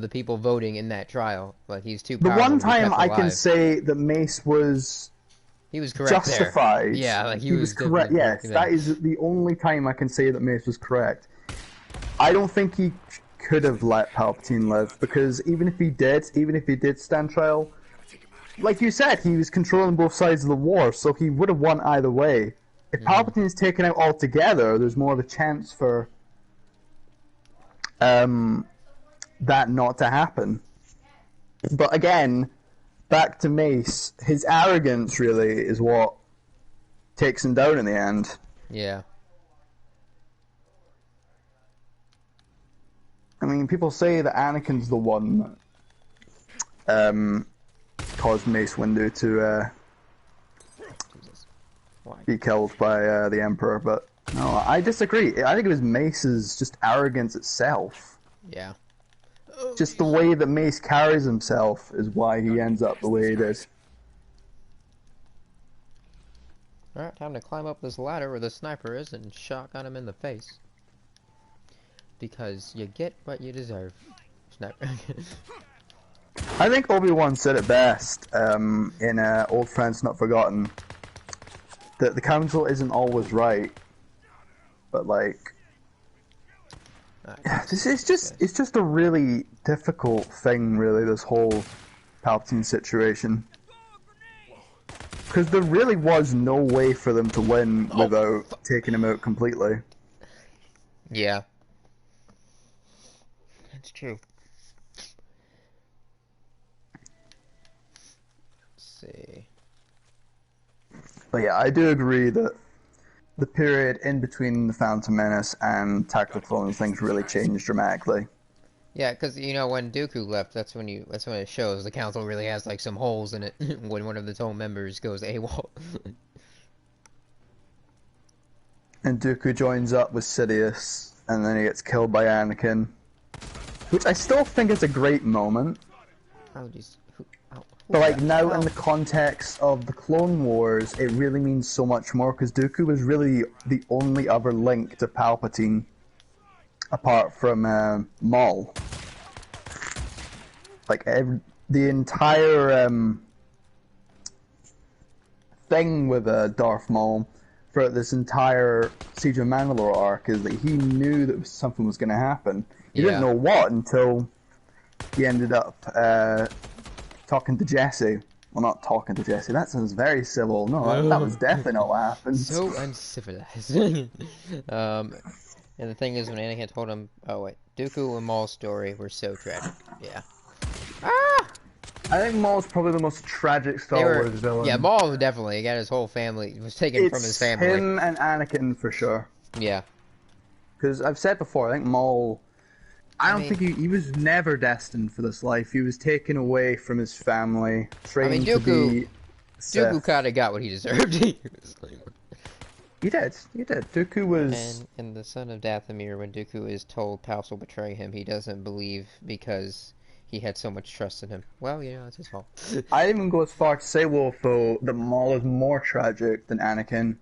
people voting in that trial. Like, he's too powerful. The one to be time kept I alive. can say that Mace was... He was correct justified. there. Yeah, like he was correct. Yes, that is the only time I can say that Mace was correct. I don't think he could have let Palpatine live, because even if he did stand trial, like you said, he was controlling both sides of the war, so he would have won either way. If Palpatine's taken out altogether, there's more of a chance for that not to happen. But again, back to Mace, his arrogance really is what takes him down in the end. Yeah. I mean, people say that Anakin's the one that caused Mace Windu to be killed by the Emperor, but no, I disagree. I think it was Mace's just arrogance itself. Yeah. Just the way that Mace carries himself is why he ends up the way he did. Alright, time to climb up this ladder where the sniper is and shotgun him in the face. Because you get what you deserve. Sniper. I think Obi-Wan said it best in Old Friends Not Forgotten. That the Council isn't always right, but like... It's just a really difficult thing, really, this whole Palpatine situation. Because there really was no way for them to win without taking him out completely. Yeah. It's true. Let's see. But yeah, I do agree that the period in between the Phantom Menace and Attack of the Clones things really changed dramatically. Yeah, because you know when Dooku left, that's when it shows the council really has like some holes in it when one of its own members goes AWOL. And Dooku joins up with Sidious, and then he gets killed by Anakin, which I still think is a great moment. How do you? But like now in the context of the Clone Wars, it really means so much more because Dooku was really the only other link to Palpatine, apart from Maul. Like the entire thing with Darth Maul for this entire Siege of Mandalore arc is that he knew that something was going to happen. He didn't know what until he ended up talking to Jesse. Well, not talking to Jesse. That sounds very civil. No, that was definitely not what happened. So uncivilized. And the thing is, when Anakin told him, "Oh wait, Dooku and Maul's story were so tragic." Yeah. Ah! I think Maul's probably the most tragic Star Wars villain. Yeah, Maul definitely. He got his whole family. Was taken from his family. It's him and Anakin for sure. Yeah. Because I've said before, I think Maul... I don't think he was never destined for this life. He was taken away from his family, trained to be Dooku kind of got what he deserved. He did. Dooku was... And in The Son of Dathomir, when Dooku is told Palps will betray him, he doesn't believe because he had so much trust in him. Well, yeah, it's his fault. I'd even go as far to say, Wolfo, that Maul is more tragic than Anakin.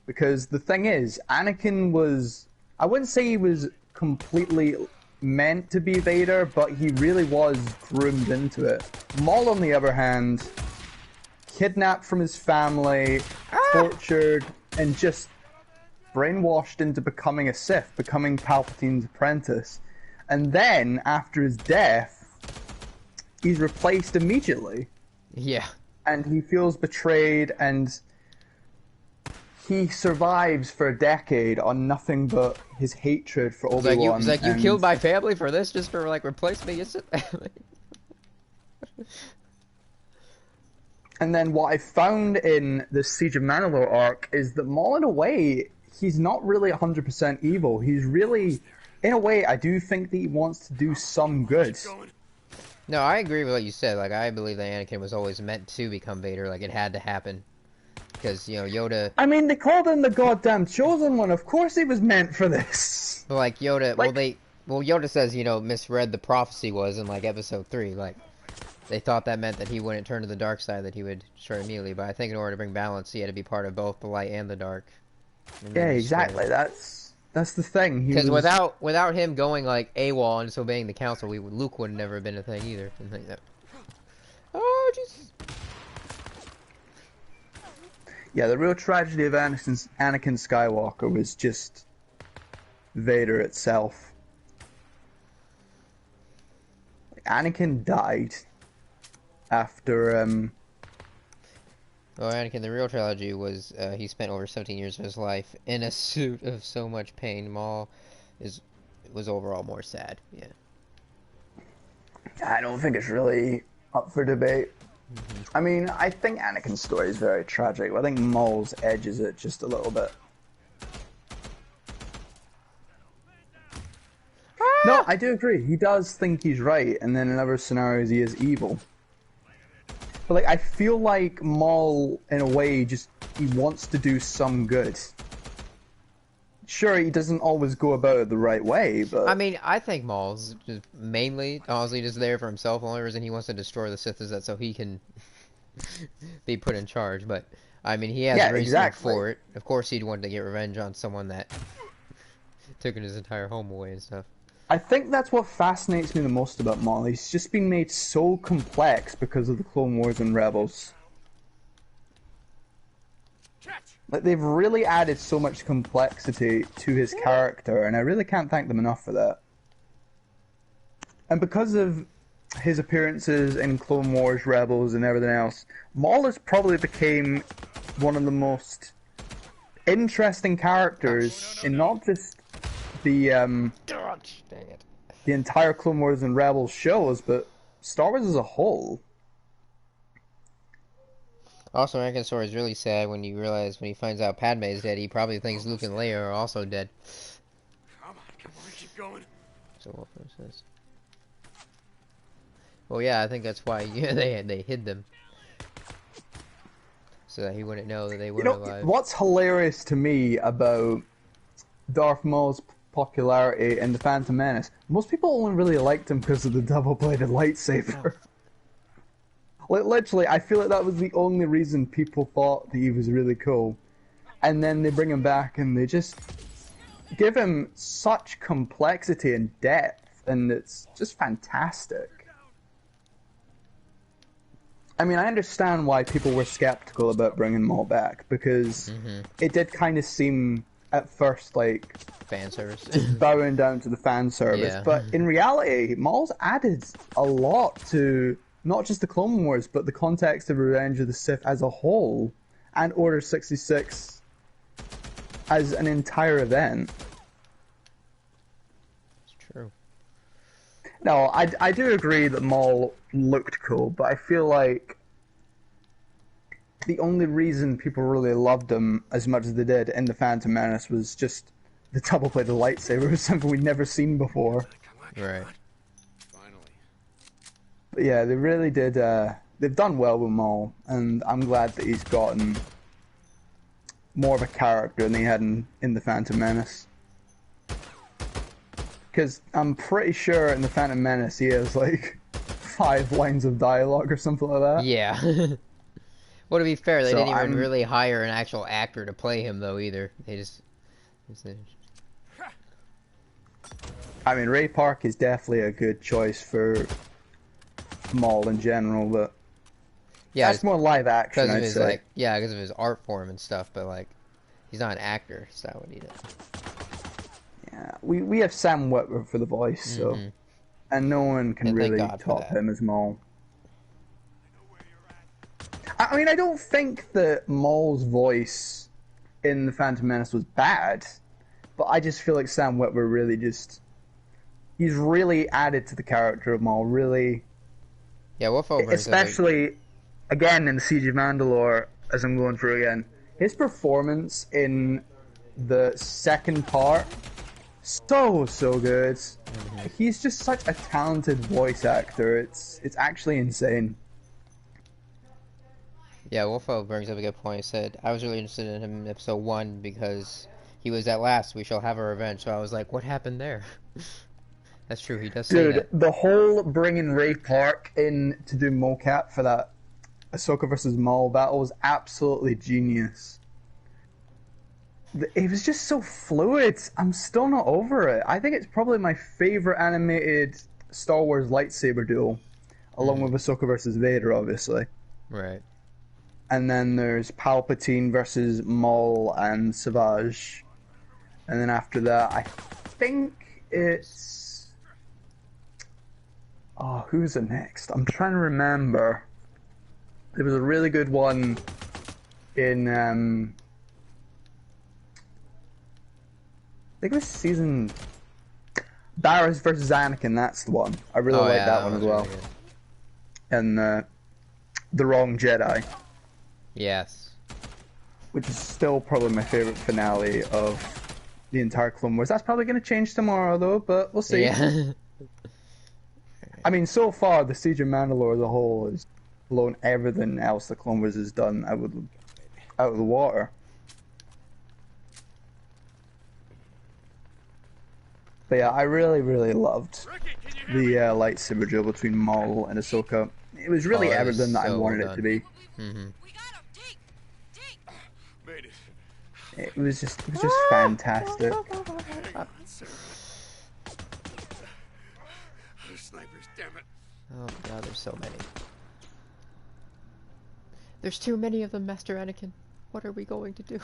Because the thing is, Anakin was... I wouldn't say he was completely meant to be Vader, but he really was groomed into it. Maul, on the other hand, kidnapped from his family, tortured, and just brainwashed into becoming a Sith, becoming Palpatine's apprentice. And then, after his death, he's replaced immediately. Yeah. And he feels betrayed, and he survives for a decade on nothing but his hatred for Obi-Wan. He's like, you killed my family for this, just for, like, replace me? And then what I found in the Siege of Mandalore arc is that Maul, in a way, he's not really 100% evil. He's really, in a way, I do think that he wants to do some good. No, I agree with what you said. Like, I believe that Anakin was always meant to become Vader. Like, it had to happen. Because, you know, Yoda... I mean, they called him the goddamn Chosen One. Of course he was meant for this. But, like, Yoda... Like... Well, Yoda says, you know, misread the prophecy was in, like, Episode 3. Like, they thought that meant that he wouldn't turn to the dark side, that he would destroy immediately. But I think in order to bring balance, he had to be part of both the light and the dark. Yeah, exactly. That's the thing. Because without him going, like, AWOL and disobeying the council, Luke would have never been a thing either. Like that. Oh, Jesus. Yeah, the real tragedy of Anakin Skywalker was just Vader itself. Anakin died after, Well, Anakin, the real trilogy was, he spent over 17 years of his life in a suit of so much pain. Maul was overall more sad, yeah. I don't think it's really up for debate. I mean, I think Anakin's story is very tragic, but I think Maul's edges it just a little bit. No, I do agree. He does think he's right, and then in other scenarios he is evil. But like, I feel like Maul, in a way, he wants to do some good. Sure, he doesn't always go about it the right way, but... I mean, I think Maul's just mainly, honestly, just there for himself. The only reason he wants to destroy the Sith is that so he can be put in charge. But, I mean, he has reason for it. Of course he'd want to get revenge on someone that took his entire home away and stuff. I think that's what fascinates me the most about Maul. He's just been made so complex because of the Clone Wars and Rebels. Like, they've really added so much complexity to his character, and I really can't thank them enough for that. And because of his appearances in Clone Wars, Rebels, and everything else, Maul has probably became one of the most interesting characters in not just the, Dang it. the entire Clone Wars and Rebels shows, but Star Wars as a whole. Also, Anakin's story is really sad when you realize when he finds out Padme is dead, he probably thinks Luke and Leia are also dead. Come on, keep going. So what says? Well, yeah, I think that's why they hid them, so that he wouldn't know that they were alive. What's hilarious to me about Darth Maul's popularity in The Phantom Menace, most people only really liked him because of the double-bladed lightsaber. Like, literally, I feel like that was the only reason people thought that he was really cool. And then they bring him back and they just give him such complexity and depth, and it's just fantastic. I mean, I understand why people were skeptical about bringing Maul back, because it did kind of seem at first like fan service, bowing down to the fan service. Yeah. But in reality, Maul's added a lot to not just the Clone Wars, but the context of Revenge of the Sith as a whole, and Order 66 as an entire event. It's true. No, I do agree that Maul looked cool, but I feel like the only reason people really loved him as much as they did in The Phantom Menace was just the double-bladed lightsaber was something we'd never seen before. Right. But yeah, they really did, they've done well with Maul, and I'm glad that he's gotten more of a character than he had in The Phantom Menace. Because I'm pretty sure in The Phantom Menace he has like 5 lines of dialogue or something like that. Yeah. Well, to be fair, they So didn't even really hire an actual actor to play him, though, either. They just... I mean, Ray Park is definitely a good choice for Maul in general, but yeah, that's more live action, I'd say. Like, yeah, because of his art form and stuff, but like, he's not an actor, so that would need it. Yeah, we have Sam Witwer for the voice, so, and no one can really top him as Maul. I mean, I don't think that Maul's voice in The Phantom Menace was bad, but I just feel like Sam Witwer really just... He's really added to the character of Maul, really... Yeah, what felt especially, again, in the Siege of Mandalore, as I'm going through again, his performance in the second part, so good. He's just such a talented voice actor, it's actually insane. Yeah, Wolfo brings up a good point. He said, I was really interested in him in episode 1 because he was at last, we shall have our revenge. So I was like, what happened there? That's true, he does say that. Dude, the whole bringing Ray Park in to do mocap for that Ahsoka versus Maul battle was absolutely genius. It was just so fluid. I'm still not over it. I think it's probably my favorite animated Star Wars lightsaber duel, along with Ahsoka versus Vader, obviously. Right. And then there's Palpatine versus Maul and Savage. And then after that, I think it's... Oh, who's the next? I'm trying to remember. There was a really good one in, I think it was season... Darius versus Anakin, that's the one. I really like that one as well. Really and The Wrong Jedi. Yes. Which is still probably my favorite finale of the entire Clone Wars. That's probably going to change tomorrow, though, but we'll see. Yeah. I mean, so far, the Siege of Mandalore as a whole has blown everything else the Clone Wars has done out of the water. But yeah, I really, really loved the lightsaber duel between Maul and Ahsoka. It was really everything that I wanted it to be. It was just fantastic. Snipers, damn it. Oh god, there's so many. There's too many of them, Master Anakin. What are we going to do?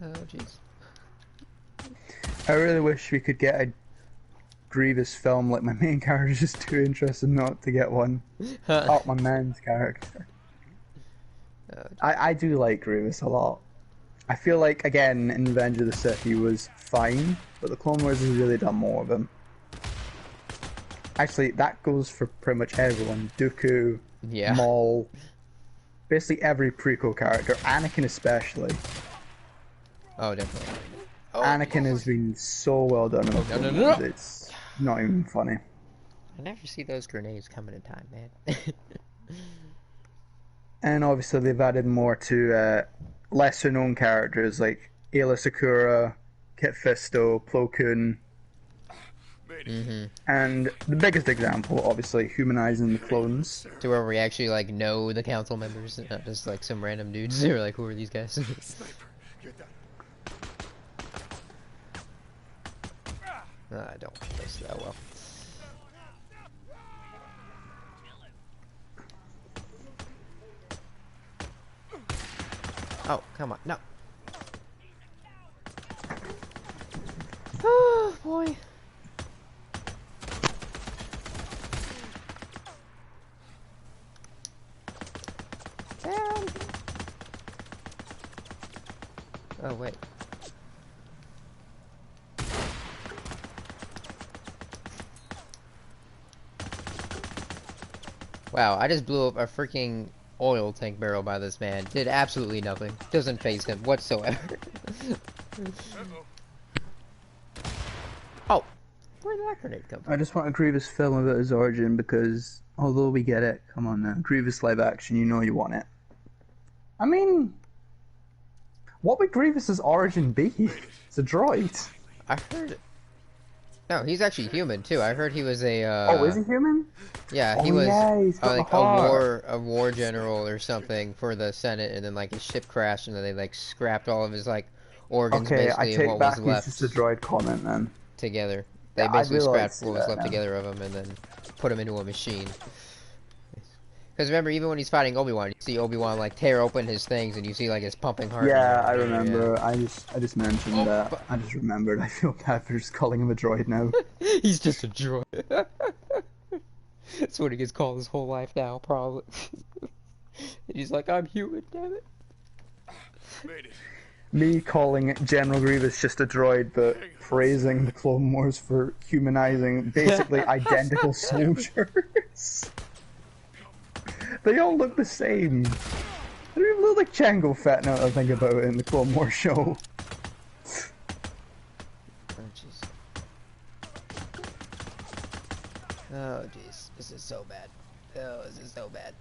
Oh jeez. I really wish we could get a Grievous film, like my main character is just too interested not to get one. Up my man's character. I do like Grievous a lot. I feel like, again, in Revenge of the Sith he was fine, but the Clone Wars has really done more of him. Actually, that goes for pretty much everyone. Dooku, Yeah. Maul, basically every prequel character, Anakin especially. Oh, definitely. Oh, Anakin has been so well done in the Clone no. Wars, it's not even funny. I never see those grenades coming in time, man. And obviously they've added more to lesser known characters like Aayla Secura, Kit Fisto, Plo Koon. And the biggest example, obviously, humanizing the clones. To where we actually like know the council members, not just like some random dudes. They're like, who are these guys? I don't know this that well. Oh, come on, no. Oh boy. Down. Oh wait. Wow, I just blew up a freaking oil tank barrel by this man. Did absolutely nothing. Doesn't faze him whatsoever. Oh, where did that grenade come from? I just want a Grievous film about his origin because, although we get it, come on now, Grievous live action, you know you want it. I mean, what would Grievous's origin be? It's a droid. I heard. No, he's actually human too. I heard he was a. Oh, is he human? Yeah, he Oh, was yeah, he's got like the heart. a war general or something for the Senate, and then like his ship crashed, and then they like scrapped all of his like organs Okay, I basically, and take what back was left he's just a droid comment then. together. They Yeah, I'd basically really like scrapped to see what was that left now. together of him, and then put him into a machine. Because remember, even when he's fighting Obi-Wan, you see Obi-Wan like tear open his things, and you see like his pumping heart. Yeah, I and remember. I just mentioned Oh, that. but- I just remembered. I feel bad for just calling him a droid now. He's just a droid. That's what he gets called his whole life now, probably. And he's like, I'm human, damn it. Made it. Me calling General Grievous just a droid, but praising the Clone Wars for humanizing basically identical soldiers. They all look the same. They don't even look like Jango Fett now that I think about it in the Clone Wars show. Oh, jeez. Oh, jeez. This is so bad. Oh, this is so bad.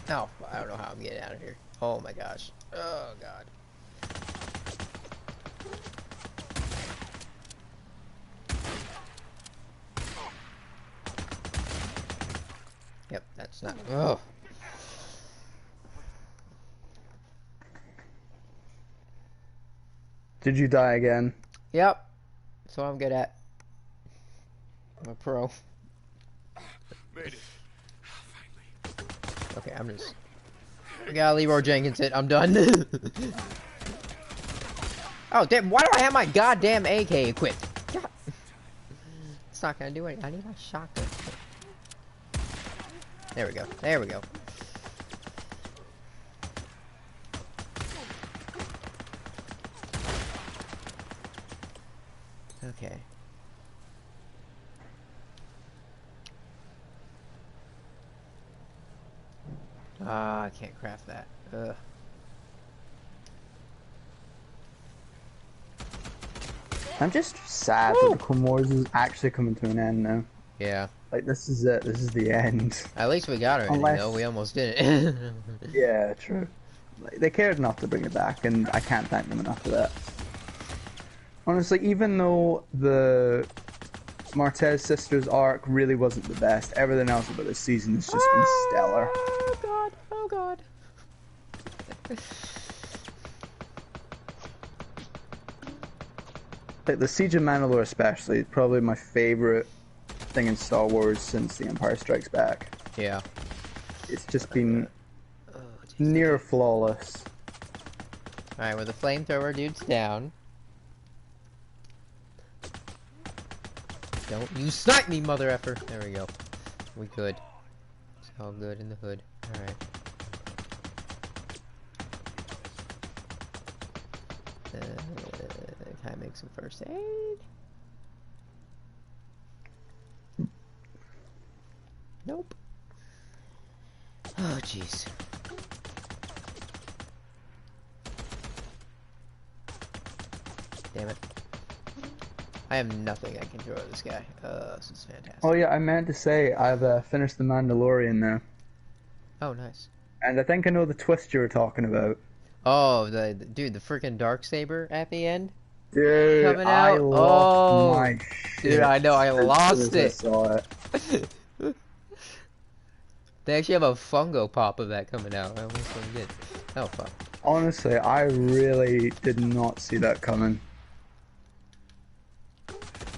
Oh, I don't know how I'm getting out of here. Oh my gosh. Oh, God. Yep, that's not. Oh. Did you die again? Yep. That's what I'm good at. I'm a pro. Made it. Okay, I'm just. I gotta Leroy Jenkins it. I'm done. Oh, damn. Why do I have my goddamn AK equipped? God. It's not gonna do anything. I need my shotgun. There we go. There we go. Okay. Ah, I can't craft that. Ugh. I'm just sad that the Clone Wars is actually coming to an end now. Yeah. Like, this is it. This is the end. At least we got her. Unless- Though we almost did it. Yeah, true. Like, they cared enough to bring it back, and I can't thank them enough for that. Honestly, even though the Martez sisters arc really wasn't the best, everything else about this season has just been stellar. Oh god. Oh god. Like, the Siege of Mandalore especially is probably my favorite thing in Star Wars since The Empire Strikes Back. Yeah. It's just been Oh, jeez. near flawless. Alright, with the flamethrower dude's down. Don't you snipe me, mother effer. There we go. We good. It's all good in the hood. Alright. Can I make some first aid? Nope. Oh, jeez. Damn it. I have nothing I can throw at this guy. This is fantastic. Oh yeah, I meant to say I've finished The Mandalorian now. Oh, nice. And I think I know the twist you were talking about. Oh, dude, the freaking Darksaber at the end? Dude, Coming I out? lost my shit. Dude, I know, I lost as I it. saw it. They actually have a fungo pop of that coming out. I almost did. Oh, fuck. Honestly, I really did not see that coming.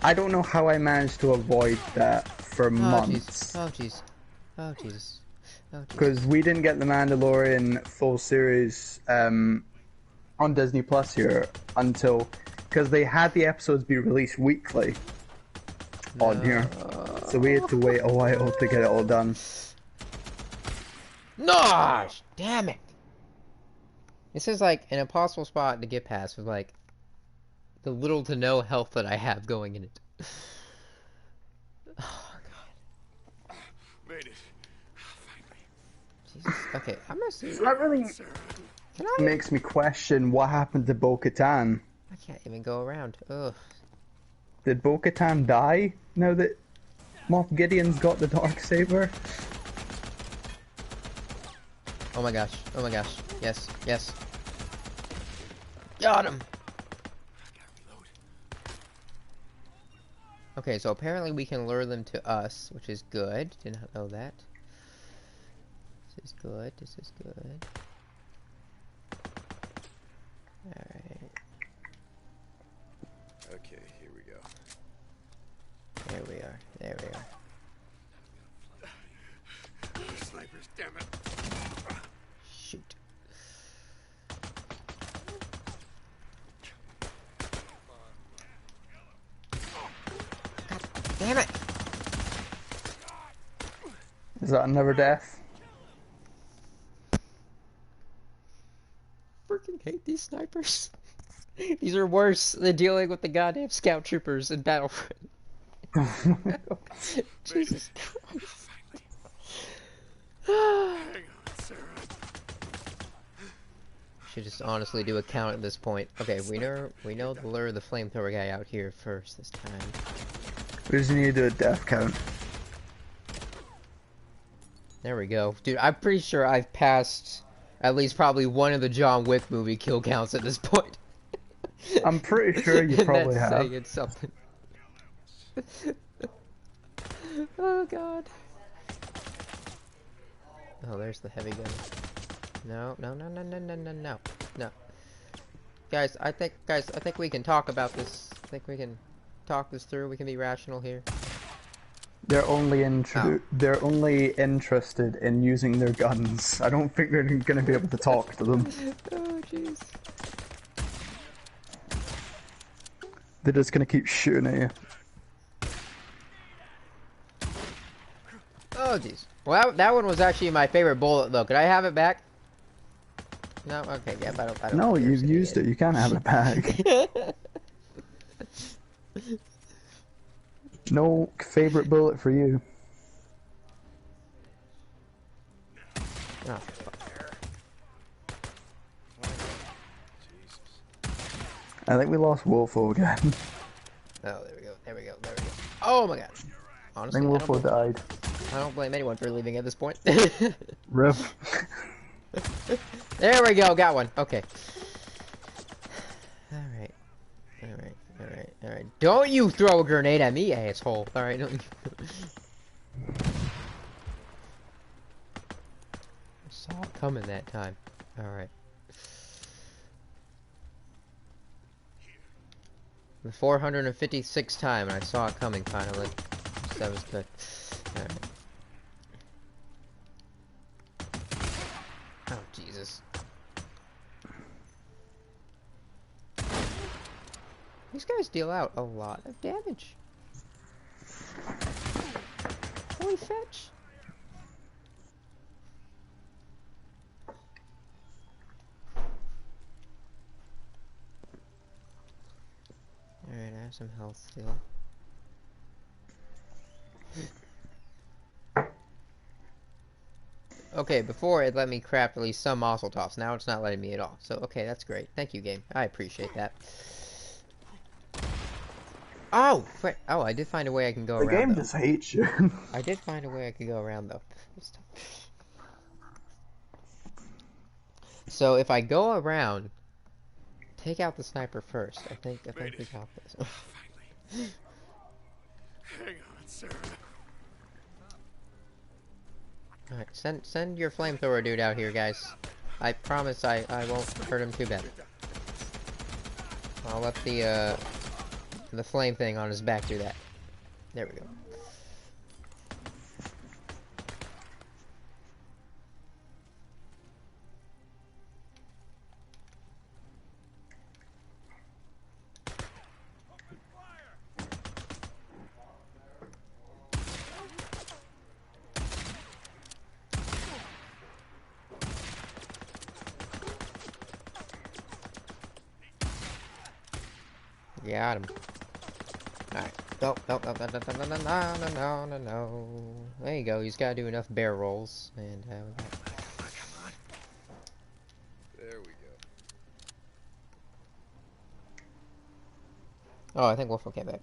I don't know how I managed to avoid that for months. Oh, jeez. Oh, Jesus. Oh, jeez. Because we didn't get the Mandalorian full series on Disney Plus here until... Because they had the episodes be released weekly on here. So we had to wait a while to get it all done. Gosh! Damn it! This is like an impossible spot to get past with like the little to no health that I have going in it. Oh, God. Made it. Jesus. Okay, I'm gonna see. That really makes me question what happened to Bo-Katan. I can't even go around. Ugh. Did Bo-Katan die now that Moff Gideon's got the Darksaber? Oh my gosh. Oh my gosh. Yes. Yes. Got him! Okay, so apparently we can lure them to us, which is good. Did not know that. This is good. This is good. Alright. Okay, here we go. There we are. There we are. Snipers, damn it. Shoot. God damn it! Is that another death? Freaking hate these snipers. These are worse than dealing with the goddamn scout troopers in Battlefront. Oh my God. Jesus Christ. Hang on, Sarah. Should just honestly do a count at this point. Okay, we know to lure the flamethrower guy out here first this time. We just need to do a death count. There we go. Dude, I'm pretty sure I've passed at least probably one of the John Wick movie kill counts at this point. I'm pretty sure you And probably that's have. saying it's something. Oh god. Oh, there's the heavy gun. No, no, no, no, no, no, no, no, no. Guys, I think we can talk about this. I think we can talk this through. We can be rational here. They're only interested in using their guns. I don't think they're going to be able to talk to them. Oh jeez. They're just going to keep shooting at you. Oh jeez. Well, that one was actually my favorite bullet though. Could I have it back? No. Okay. Yep. I don't. No, you've used it. You can't have it back. No favorite bullet for you. Oh, fuck. I think we lost Wolfo again. Oh, there we go. There we go. There we go. Oh my god. I Honestly, think Wolfo died. I don't blame anyone for leaving at this point. Rip. There we go. Got one. Okay. Alright. Alright. Alright. Alright. Don't you throw a grenade at me, asshole. Alright. Don't you... I saw it coming that time. Alright. The 456th time, and I saw it coming finally. So that was good. Alright. Oh, Jesus. These guys deal out a lot of damage. Holy fetch. some health still. Okay, before it let me craft at least some muzzle tops. Now it's not letting me at all. So, okay, that's great. Thank you, game. I appreciate that. Oh, frick. Oh, I did find a way I can go around, The game though. just hates you. I did find a way I could go around, though. So, if I go around, take out the sniper first. I think we got this. Finally. Hang on, sir. Alright, send your flamethrower dude out here, guys. I promise I won't hurt him too bad. I'll let the flame thing on his back do that. There we go. Got him. Alright. No. There you go. He's got to do enough bear rolls. And, There we go. oh, I think Wolf came back.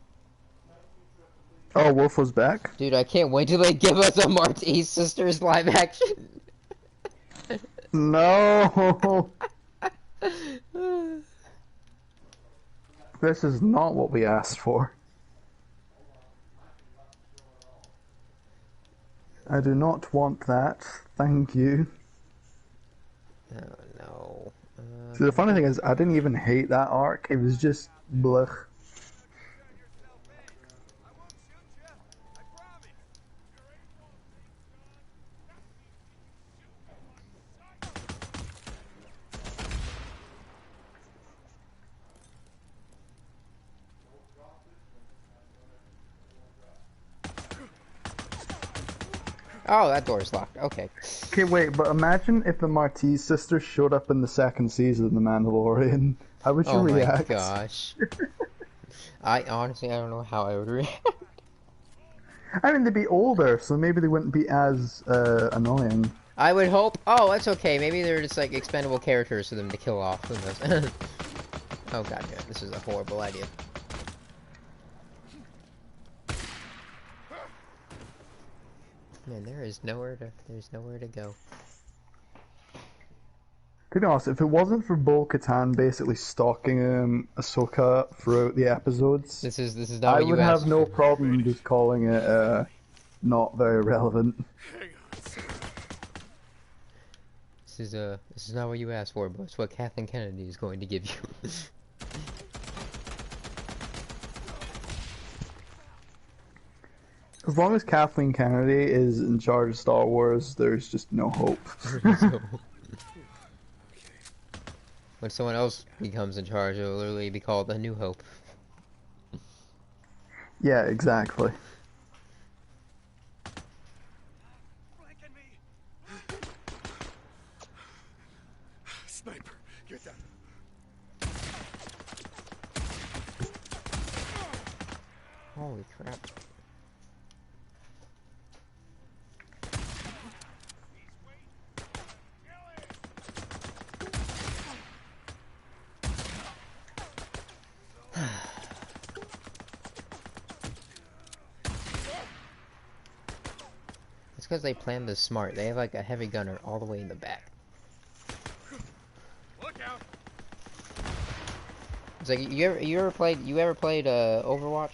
Oh, Wolf was back? Dude, I can't wait till they give us a Marty's Sisters live action. No! This is not what we asked for. I do not want that. Thank you. Oh, no. See, the funny thing is, I didn't even hate that arc. It was just blech. Oh, that door's locked. Okay. Okay, wait, but imagine if the Marty's sisters showed up in the second season of The Mandalorian. How would you Oh react? my gosh. I honestly, I don't know how I would react. I mean, they'd be older, so maybe they wouldn't be as annoying. I would hope. Oh, that's okay. Maybe they're just like expendable characters for them to kill off. Who knows? Oh god, yeah, this is a horrible idea. Man, there's nowhere to go. To be honest, if it wasn't for Bo-Katan basically stalking Ahsoka throughout the episodes, This is not I what you would asked have no for. problem just calling it not very relevant. Hang on, sir. This is not what you asked for, but it's what Kathleen Kennedy is going to give you. As long as Kathleen Kennedy is in charge of Star Wars, there's just no hope. So, when someone else becomes in charge, it will literally be called A New Hope. Yeah, exactly. Flanking me. Sniper, get down. Holy crap. It's because they planned this smart. They have like a heavy gunner all the way in the back. Look out. It's like you ever played Overwatch?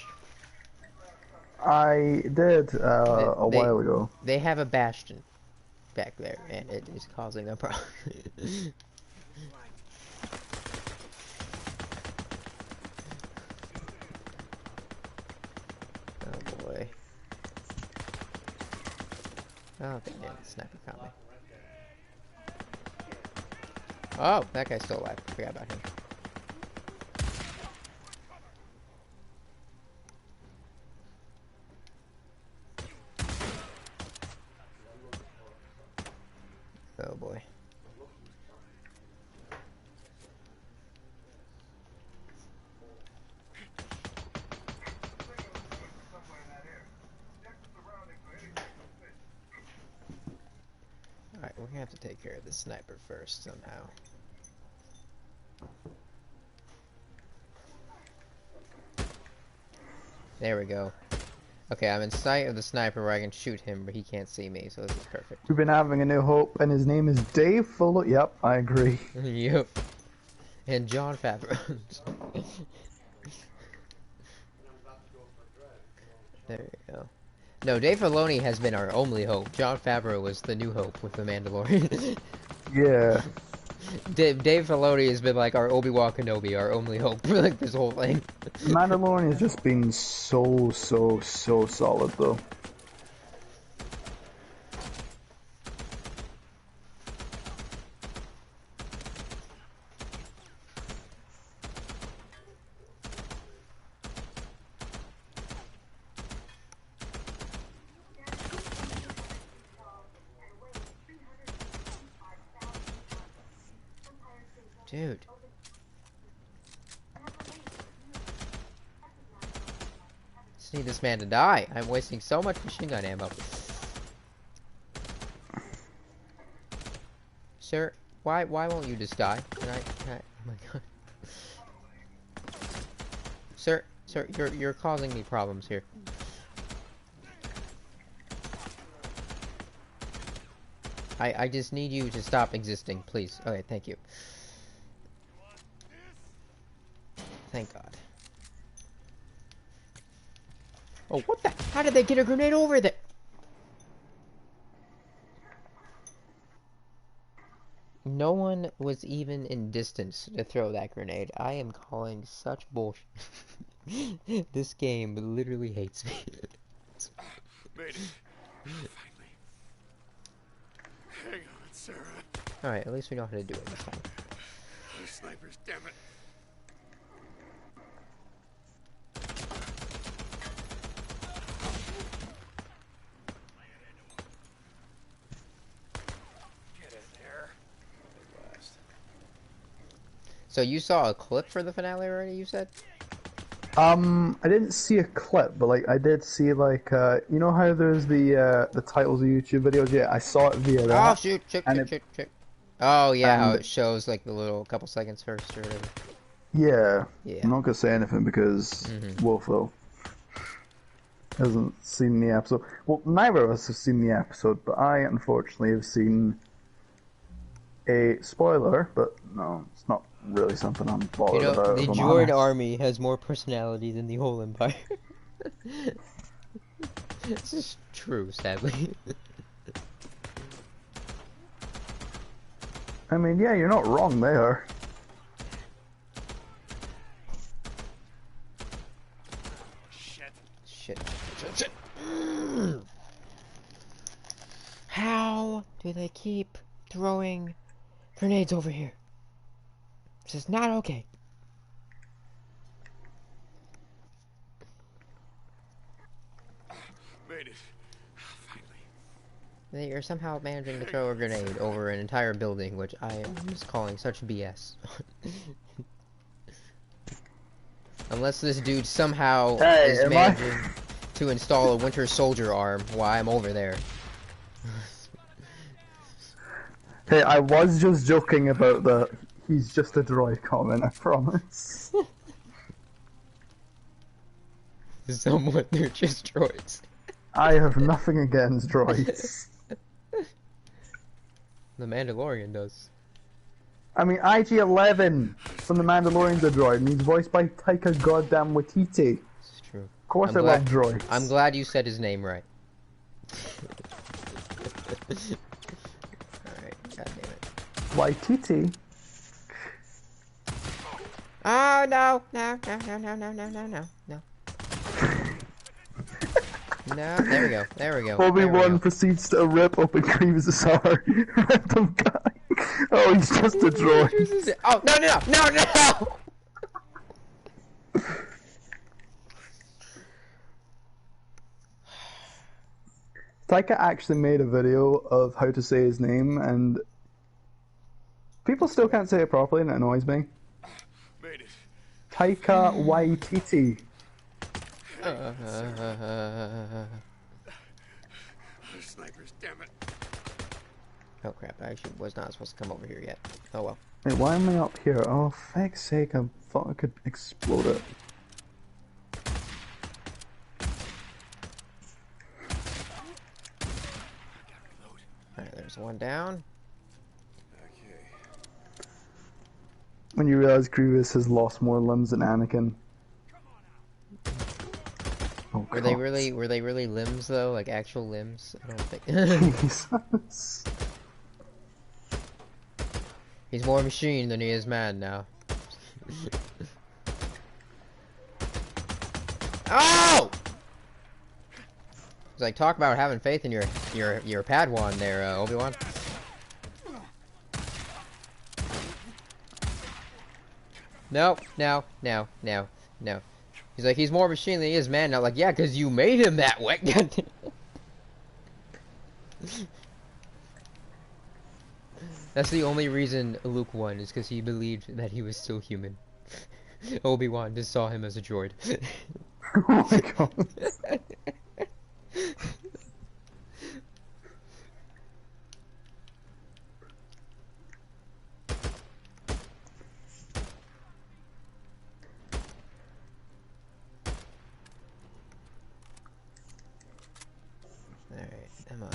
I did a while ago. They have a bastion back there, and it is causing a problem. Oh boy. Oh, damn, the sniper caught me. Oh, that guy's still alive. Forgot about him. Oh boy. We're gonna have to take care of the sniper first somehow. There we go. Okay, I'm in sight of the sniper where I can shoot him, but he can't see me, so this is perfect. We've been having a new hope, and his name is Dave Fuller. Yep, I agree. Yep. And John Favreau. There you go. No, Dave Filoni has been our only hope. John Favreau was the new hope with The Mandalorian. Yeah. Dave Filoni has been like our Obi-Wan Kenobi, our only hope for like this whole thing. Mandalorian has just been so solid, though. Dude. Just need this man to die. I'm wasting so much machine gun ammo. Sir, why won't you just die? Can I oh my god. Sir, you're causing me problems here. I just need you to stop existing, please. Okay, thank you. Thank God. Oh, what the? How did they get a grenade over there? No one was even in distance to throw that grenade. I am calling such bullshit. This game literally hates me. Made it. Finally. Hang on, Sarah. Alright, at least we know how to do it this time. Oh, snipers, damn it. Get in there. So you saw a clip for the finale already, you said? I didn't see a clip, but like I did see like you know how there's the titles of YouTube videos? Yeah, I saw it via that. Oh shoot, shoot. Oh yeah, how and- it shows like the little couple seconds first or whatever. Yeah. Yeah. I'm not gonna say anything because Wolfo hasn't seen the episode. Well, neither of us have seen the episode, but I unfortunately have seen a spoiler. But no, it's not really something I'm bothered You know, about. the if I'm Droid honest. army has more personality than the whole Empire. This is true, sadly. I mean, yeah, you're not wrong there. Shit. Shit. How do they keep throwing grenades over here? This is not okay. Made it. Finally. They are somehow managing to throw a grenade over an entire building, which I am just calling such BS. Unless this dude somehow Hey, is am I- managing to install a Winter Soldier arm while I'm over there. Hey, I was just joking about the he's just a droid comment, I promise. Someone, they're just droids. I have nothing against droids. The Mandalorian does. I mean, IG-11 from The Mandalorian's a droid, and he's voiced by Taika goddamn Waititi. It's true. Of course I'm I love droids. I'm glad you said his name right. Alright, god damn it. Waititi? Oh no! No, no, no, no, no, no, no, no, no. No, there we go, there we go. Obi-Wan proceeds to rip open Grievous' heart. Random guy. Oh, he's just a droid. Oh, no, no, no, no, no! Taika actually made a video of how to say his name, and people still can't say it properly, and it annoys me. Made it. Taika Waititi. Snipers, damn it. Oh crap, I actually was not supposed to come over here yet. Oh well. Wait, why am I up here? Oh, feck's sake, I thought I could explode it. Alright, there's one down. Okay. When you realize Grievous has lost more limbs than Anakin. Oh, Were they really limbs though? Like actual limbs? I don't think. Jesus. He's more machine than he is man now. Oh! It's like, talk about having faith in your Padawan there, Obi-Wan. No. He's like, he's more machine than he is man now. Like, yeah, because you made him that way. That's the only reason Luke won, is because he believed that he was still human. Obi-Wan just saw him as a droid. Oh my god. Alright, come on.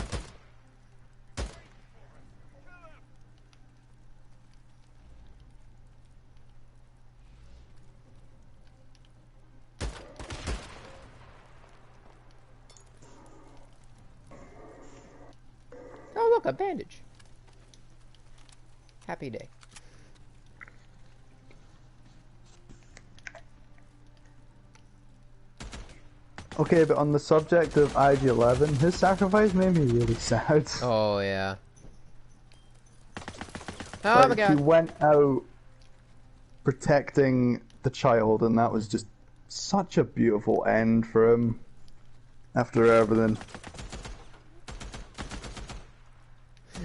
Oh look, a bandage. Happy day. Okay, but on the subject of IG-11, his sacrifice made me really sad. Oh yeah. Oh Like, my god. he went out protecting the child, and that was just such a beautiful end for him. After everything.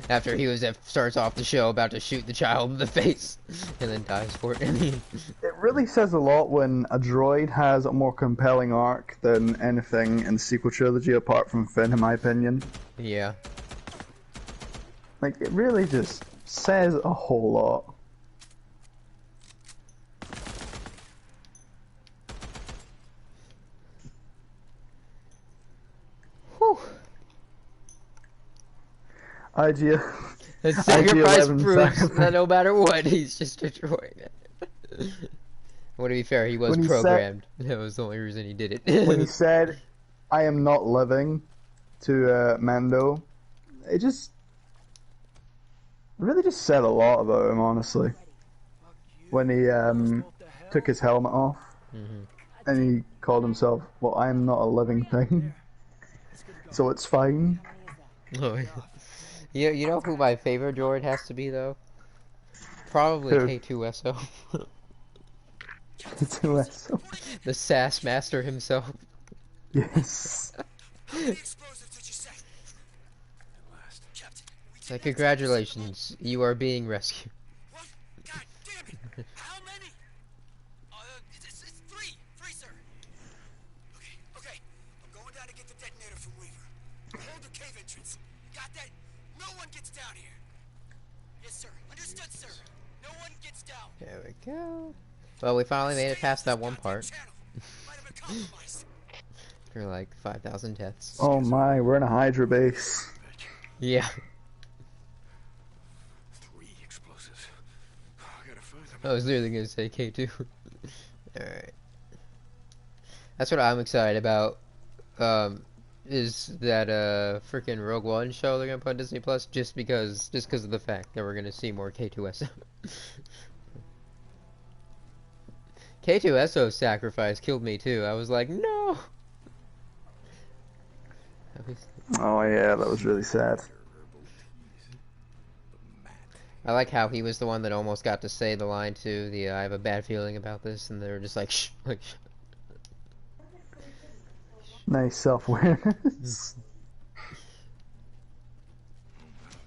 After he starts off the show about to shoot the child in the face, and then dies for it. I mean, It really says a lot when a droid has a more compelling arc than anything in the sequel trilogy apart from Finn, in my opinion. yeah. Like, it really just says a whole lot. Whew. IG... His sacrifice IG-11 proves sacrifice. that no matter what, he's just destroying it. Well, to be fair, he was When he programmed. That was the only reason he did it. When he said, "I am not living," to Mando, it really just said a lot about him, honestly. When he took his helmet off, and he called himself, "Well, I am not a living thing, so it's fine." Oh, yeah. You know who my favorite droid has to be, though? Probably Who? K2SO. K2SO. The sass master himself. Yes. Like, congratulations, you are being rescued. What? God damn it! How many? It's three. Three, sir. Okay. I'm going down to get the detonator from Weaver. Hold the cave entrance. Got that? No one gets down here. Yes, sir. Understood, sir. No one gets down. There we go. Well, we finally made it past that one part. Might have been compromised. For like 5,000 deaths. Oh my, we're in a Hydra base. Yeah. Three explosives. I gotta find them. I was literally gonna say K2. Alright. That's what I'm excited about. Is that freaking Rogue One show they're gonna put on Disney Plus just because of the fact that we're gonna see more K2SO. K2SO's sacrifice killed me too. I was like, no. Oh yeah, that was really sad. I like how he was the one that almost got to say the line too. I have a bad feeling about this, and they were just like, shh, like. Shh. Nice self-awareness.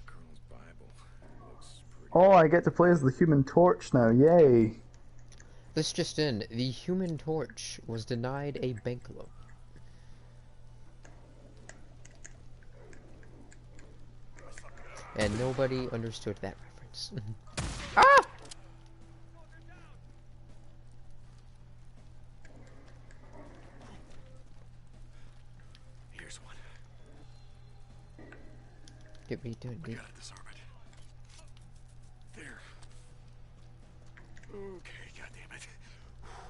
Colonel's Bible. Looks pretty. Oh, I get to play as the Human Torch now, yay. This just in, the Human Torch was denied a bank loan. And nobody understood that reference. Ah! Here's one. Get me done. We gotta disarm it. There. Okay, goddammit.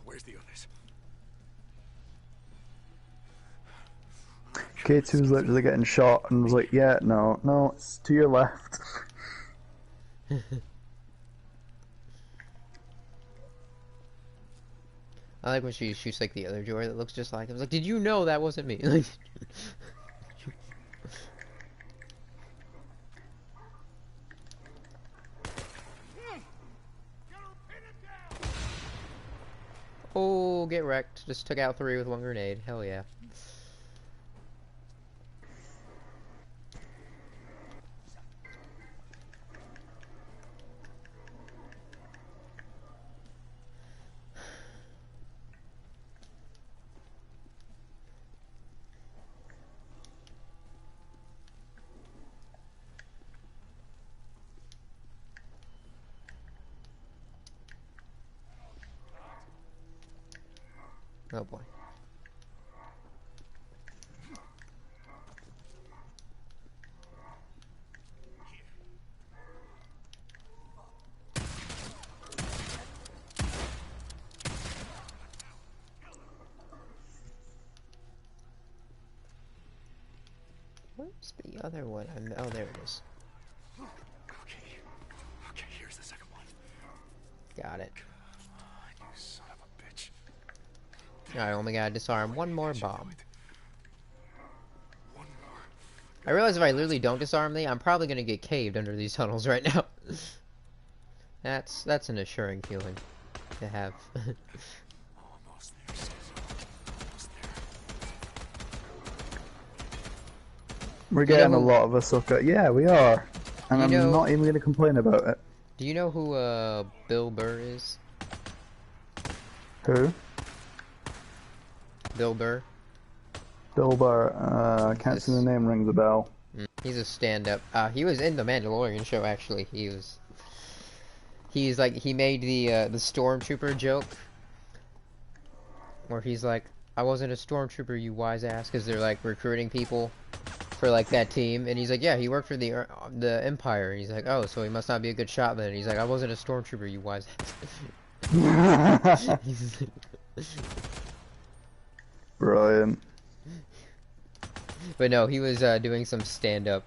Where's the others? K2 was literally getting shot and was like, yeah, no, it's to your left. I like when she shoots like the other Joy that looks just like him. I was like, did you know that wasn't me? Like, oh, get wrecked. Just took out 3 with 1 grenade. Hell yeah. Oh boy. Where's the other one? Oh, there it is. Okay, here's the second one. Got it. You son of a bitch. I only gotta disarm 1 more bomb. One more. I realize if I literally don't disarm I'm probably gonna get caved under these tunnels right now. That's an assuring feeling to have. Almost there, Almost there. We're getting a who- lot of Ahsoka. Yeah, we are. And You I'm know- not even going to complain about it. Do you know who Bill Burr is? Who? Bill Burr. Bill Burr. I can't see the name, rings a bell. He's a stand-up. He was in the Mandalorian show actually. He's like he made the stormtrooper joke, where he's like, "I wasn't a stormtrooper, you wise ass," because they're like recruiting people for like that team, and he's like, "Yeah, he worked for the Empire," and he's like, "Oh, so he must not be a good shot then." And he's like, "I wasn't a stormtrooper, you wise ass." Brilliant. But no, he was doing some stand-up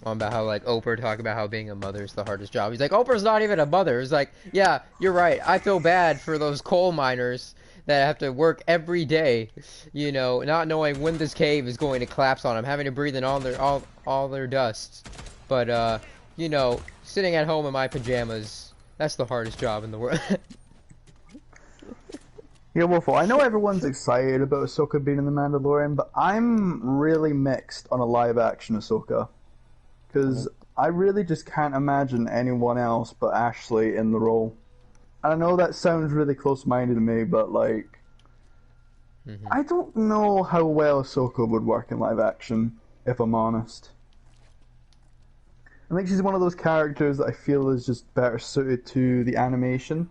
on about how like Oprah talked about how being a mother is the hardest job. He's like, Oprah's not even a mother. It's like, yeah, you're right. I feel bad for those coal miners that have to work every day, you know, not knowing when this cave is going to collapse on them, having to breathe in all their dust. But you know, sitting at home in my pajamas, that's the hardest job in the world. Yeah, Waffle, I know everyone's excited about Ahsoka being in The Mandalorian, but I'm really mixed on a live-action Ahsoka. Because I really just can't imagine anyone else but Ashley in the role. And I know that sounds really close-minded to me, but, like... I don't know how well Ahsoka would work in live-action, if I'm honest. I think she's one of those characters that I feel is just better suited to the animation.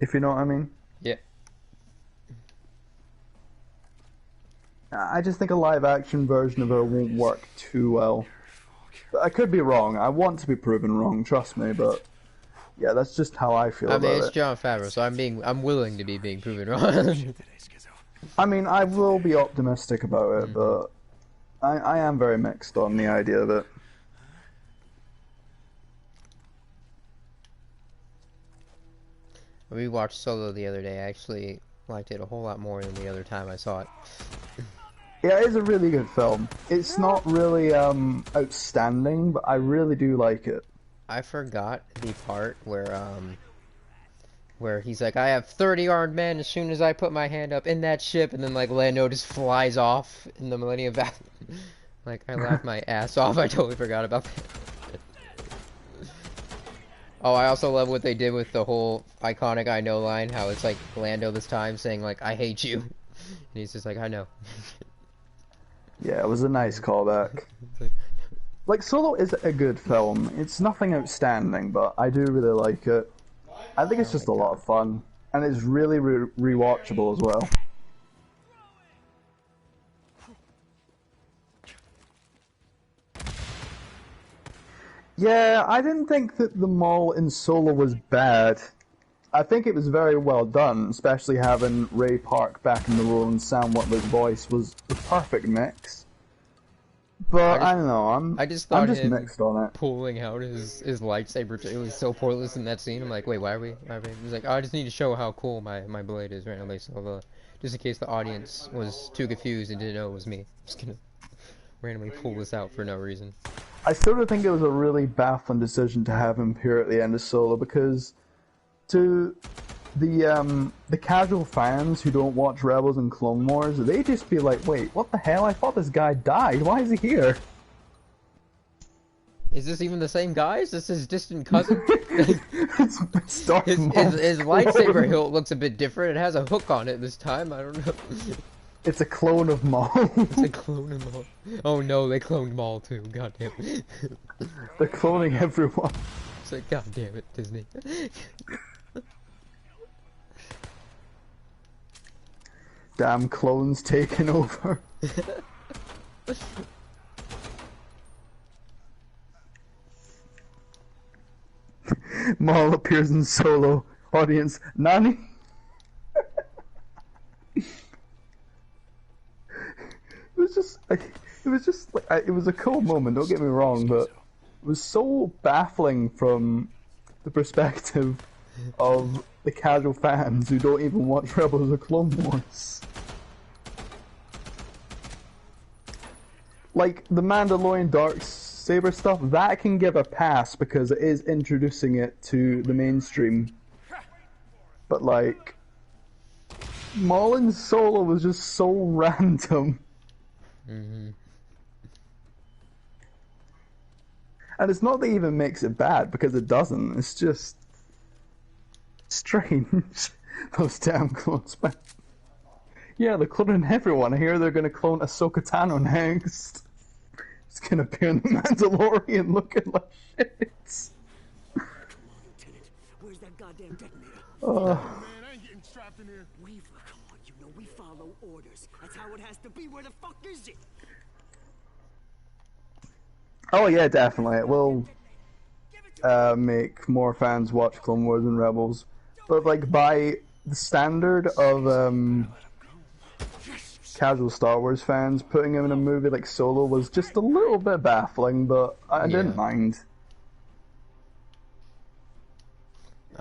If you know what I mean. Yeah. I just think a live-action version of her won't work too well. But I could be wrong. I want to be proven wrong, trust me, but... Yeah, that's just how I feel I mean, about it's it. Jon Favreau, so I'm willing to be being proven wrong. I mean, I will be optimistic about it, but... I am very mixed on the idea of it. We watched Solo the other day. I actually liked it a whole lot more than the other time I saw it. Yeah, it is a really good film. It's not really outstanding, but I really do like it. I forgot the part where he's like, I have 30 armed men as soon as I put my hand up in that ship, and then like Lando just flies off in the Millennium Falcon. Like, I laughed my ass off. I totally forgot about that. Oh, I also love what they did with the whole iconic I know line, how it's like Lando this time saying like, I hate you. And he's just like, I know. Yeah, it was a nice callback. Like, Solo is a good film. It's nothing outstanding, but I do really like it. I think it's just a lot of fun, and it's really rewatchable as well. Yeah, I didn't think that the mall in Solo was bad. I think it was very well done, especially having Ray Park back in the role and Sam Witwer's voice was the perfect mix. But I don't know, I just thought I'm just him mixed on it. pulling out his lightsaber, it was so pointless in that scene. I'm like, wait, why are we? He's like, oh, I just need to show how cool my blade is randomly, so just in case the audience was too confused and didn't know it was me. I'm just gonna randomly pull this out for no reason. I sort of think it was a really baffling decision to have him appear at the end of Solo, because to the casual fans who don't watch Rebels and Clone Wars, they just be like, wait, what the hell? I thought this guy died. Why is he here? Is this even the same guy? Is this his distant cousin? His lightsaber hilt looks a bit different. It has a hook on it this time. I don't know. It's a clone of Maul. It's a clone of Maul. Oh no, they cloned Maul too. God damn it. They're cloning everyone. It's like, god damn it, Disney. Damn clones taking over. Maul appears in Solo. Audience, Nani? It was a cool moment, don't get me wrong, but it was so baffling from the perspective of the casual fans who don't even watch Rebels or Clone Wars. Like, the Mandalorian Darksaber stuff, that can give a pass because it is introducing it to the mainstream. But like, Maul and Solo was just so random. Mm-hmm. And it's not that it even makes it bad, because it doesn't. It's just strange. Those damn clones, man. Yeah, they're cloning everyone. I hear they're gonna clone Ahsoka Tano next. It's gonna appear in the Mandalorian looking like shit. Lieutenant, where's that goddamn detonator? Oh. Man, I ain't getting strapped in here. Weaver, come on, you know we follow orders. That's how it has to be. Where the fuck is it? Oh yeah, definitely. It will make more fans watch Clone Wars and Rebels. But like, by the standard of casual Star Wars fans, putting him in a movie like Solo was just a little bit baffling, but I didn't mind.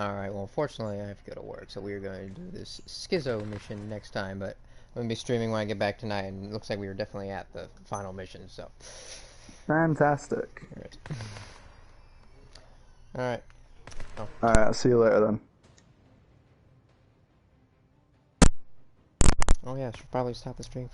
Alright, well, unfortunately I have to go to work, so we're going to do this Schizo mission next time, but I'm going to be streaming when I get back tonight, and it looks like we were definitely at the final mission, so... Fantastic. Alright. Oh. Alright, I'll see you later then. Oh yeah, I should probably stop the stream for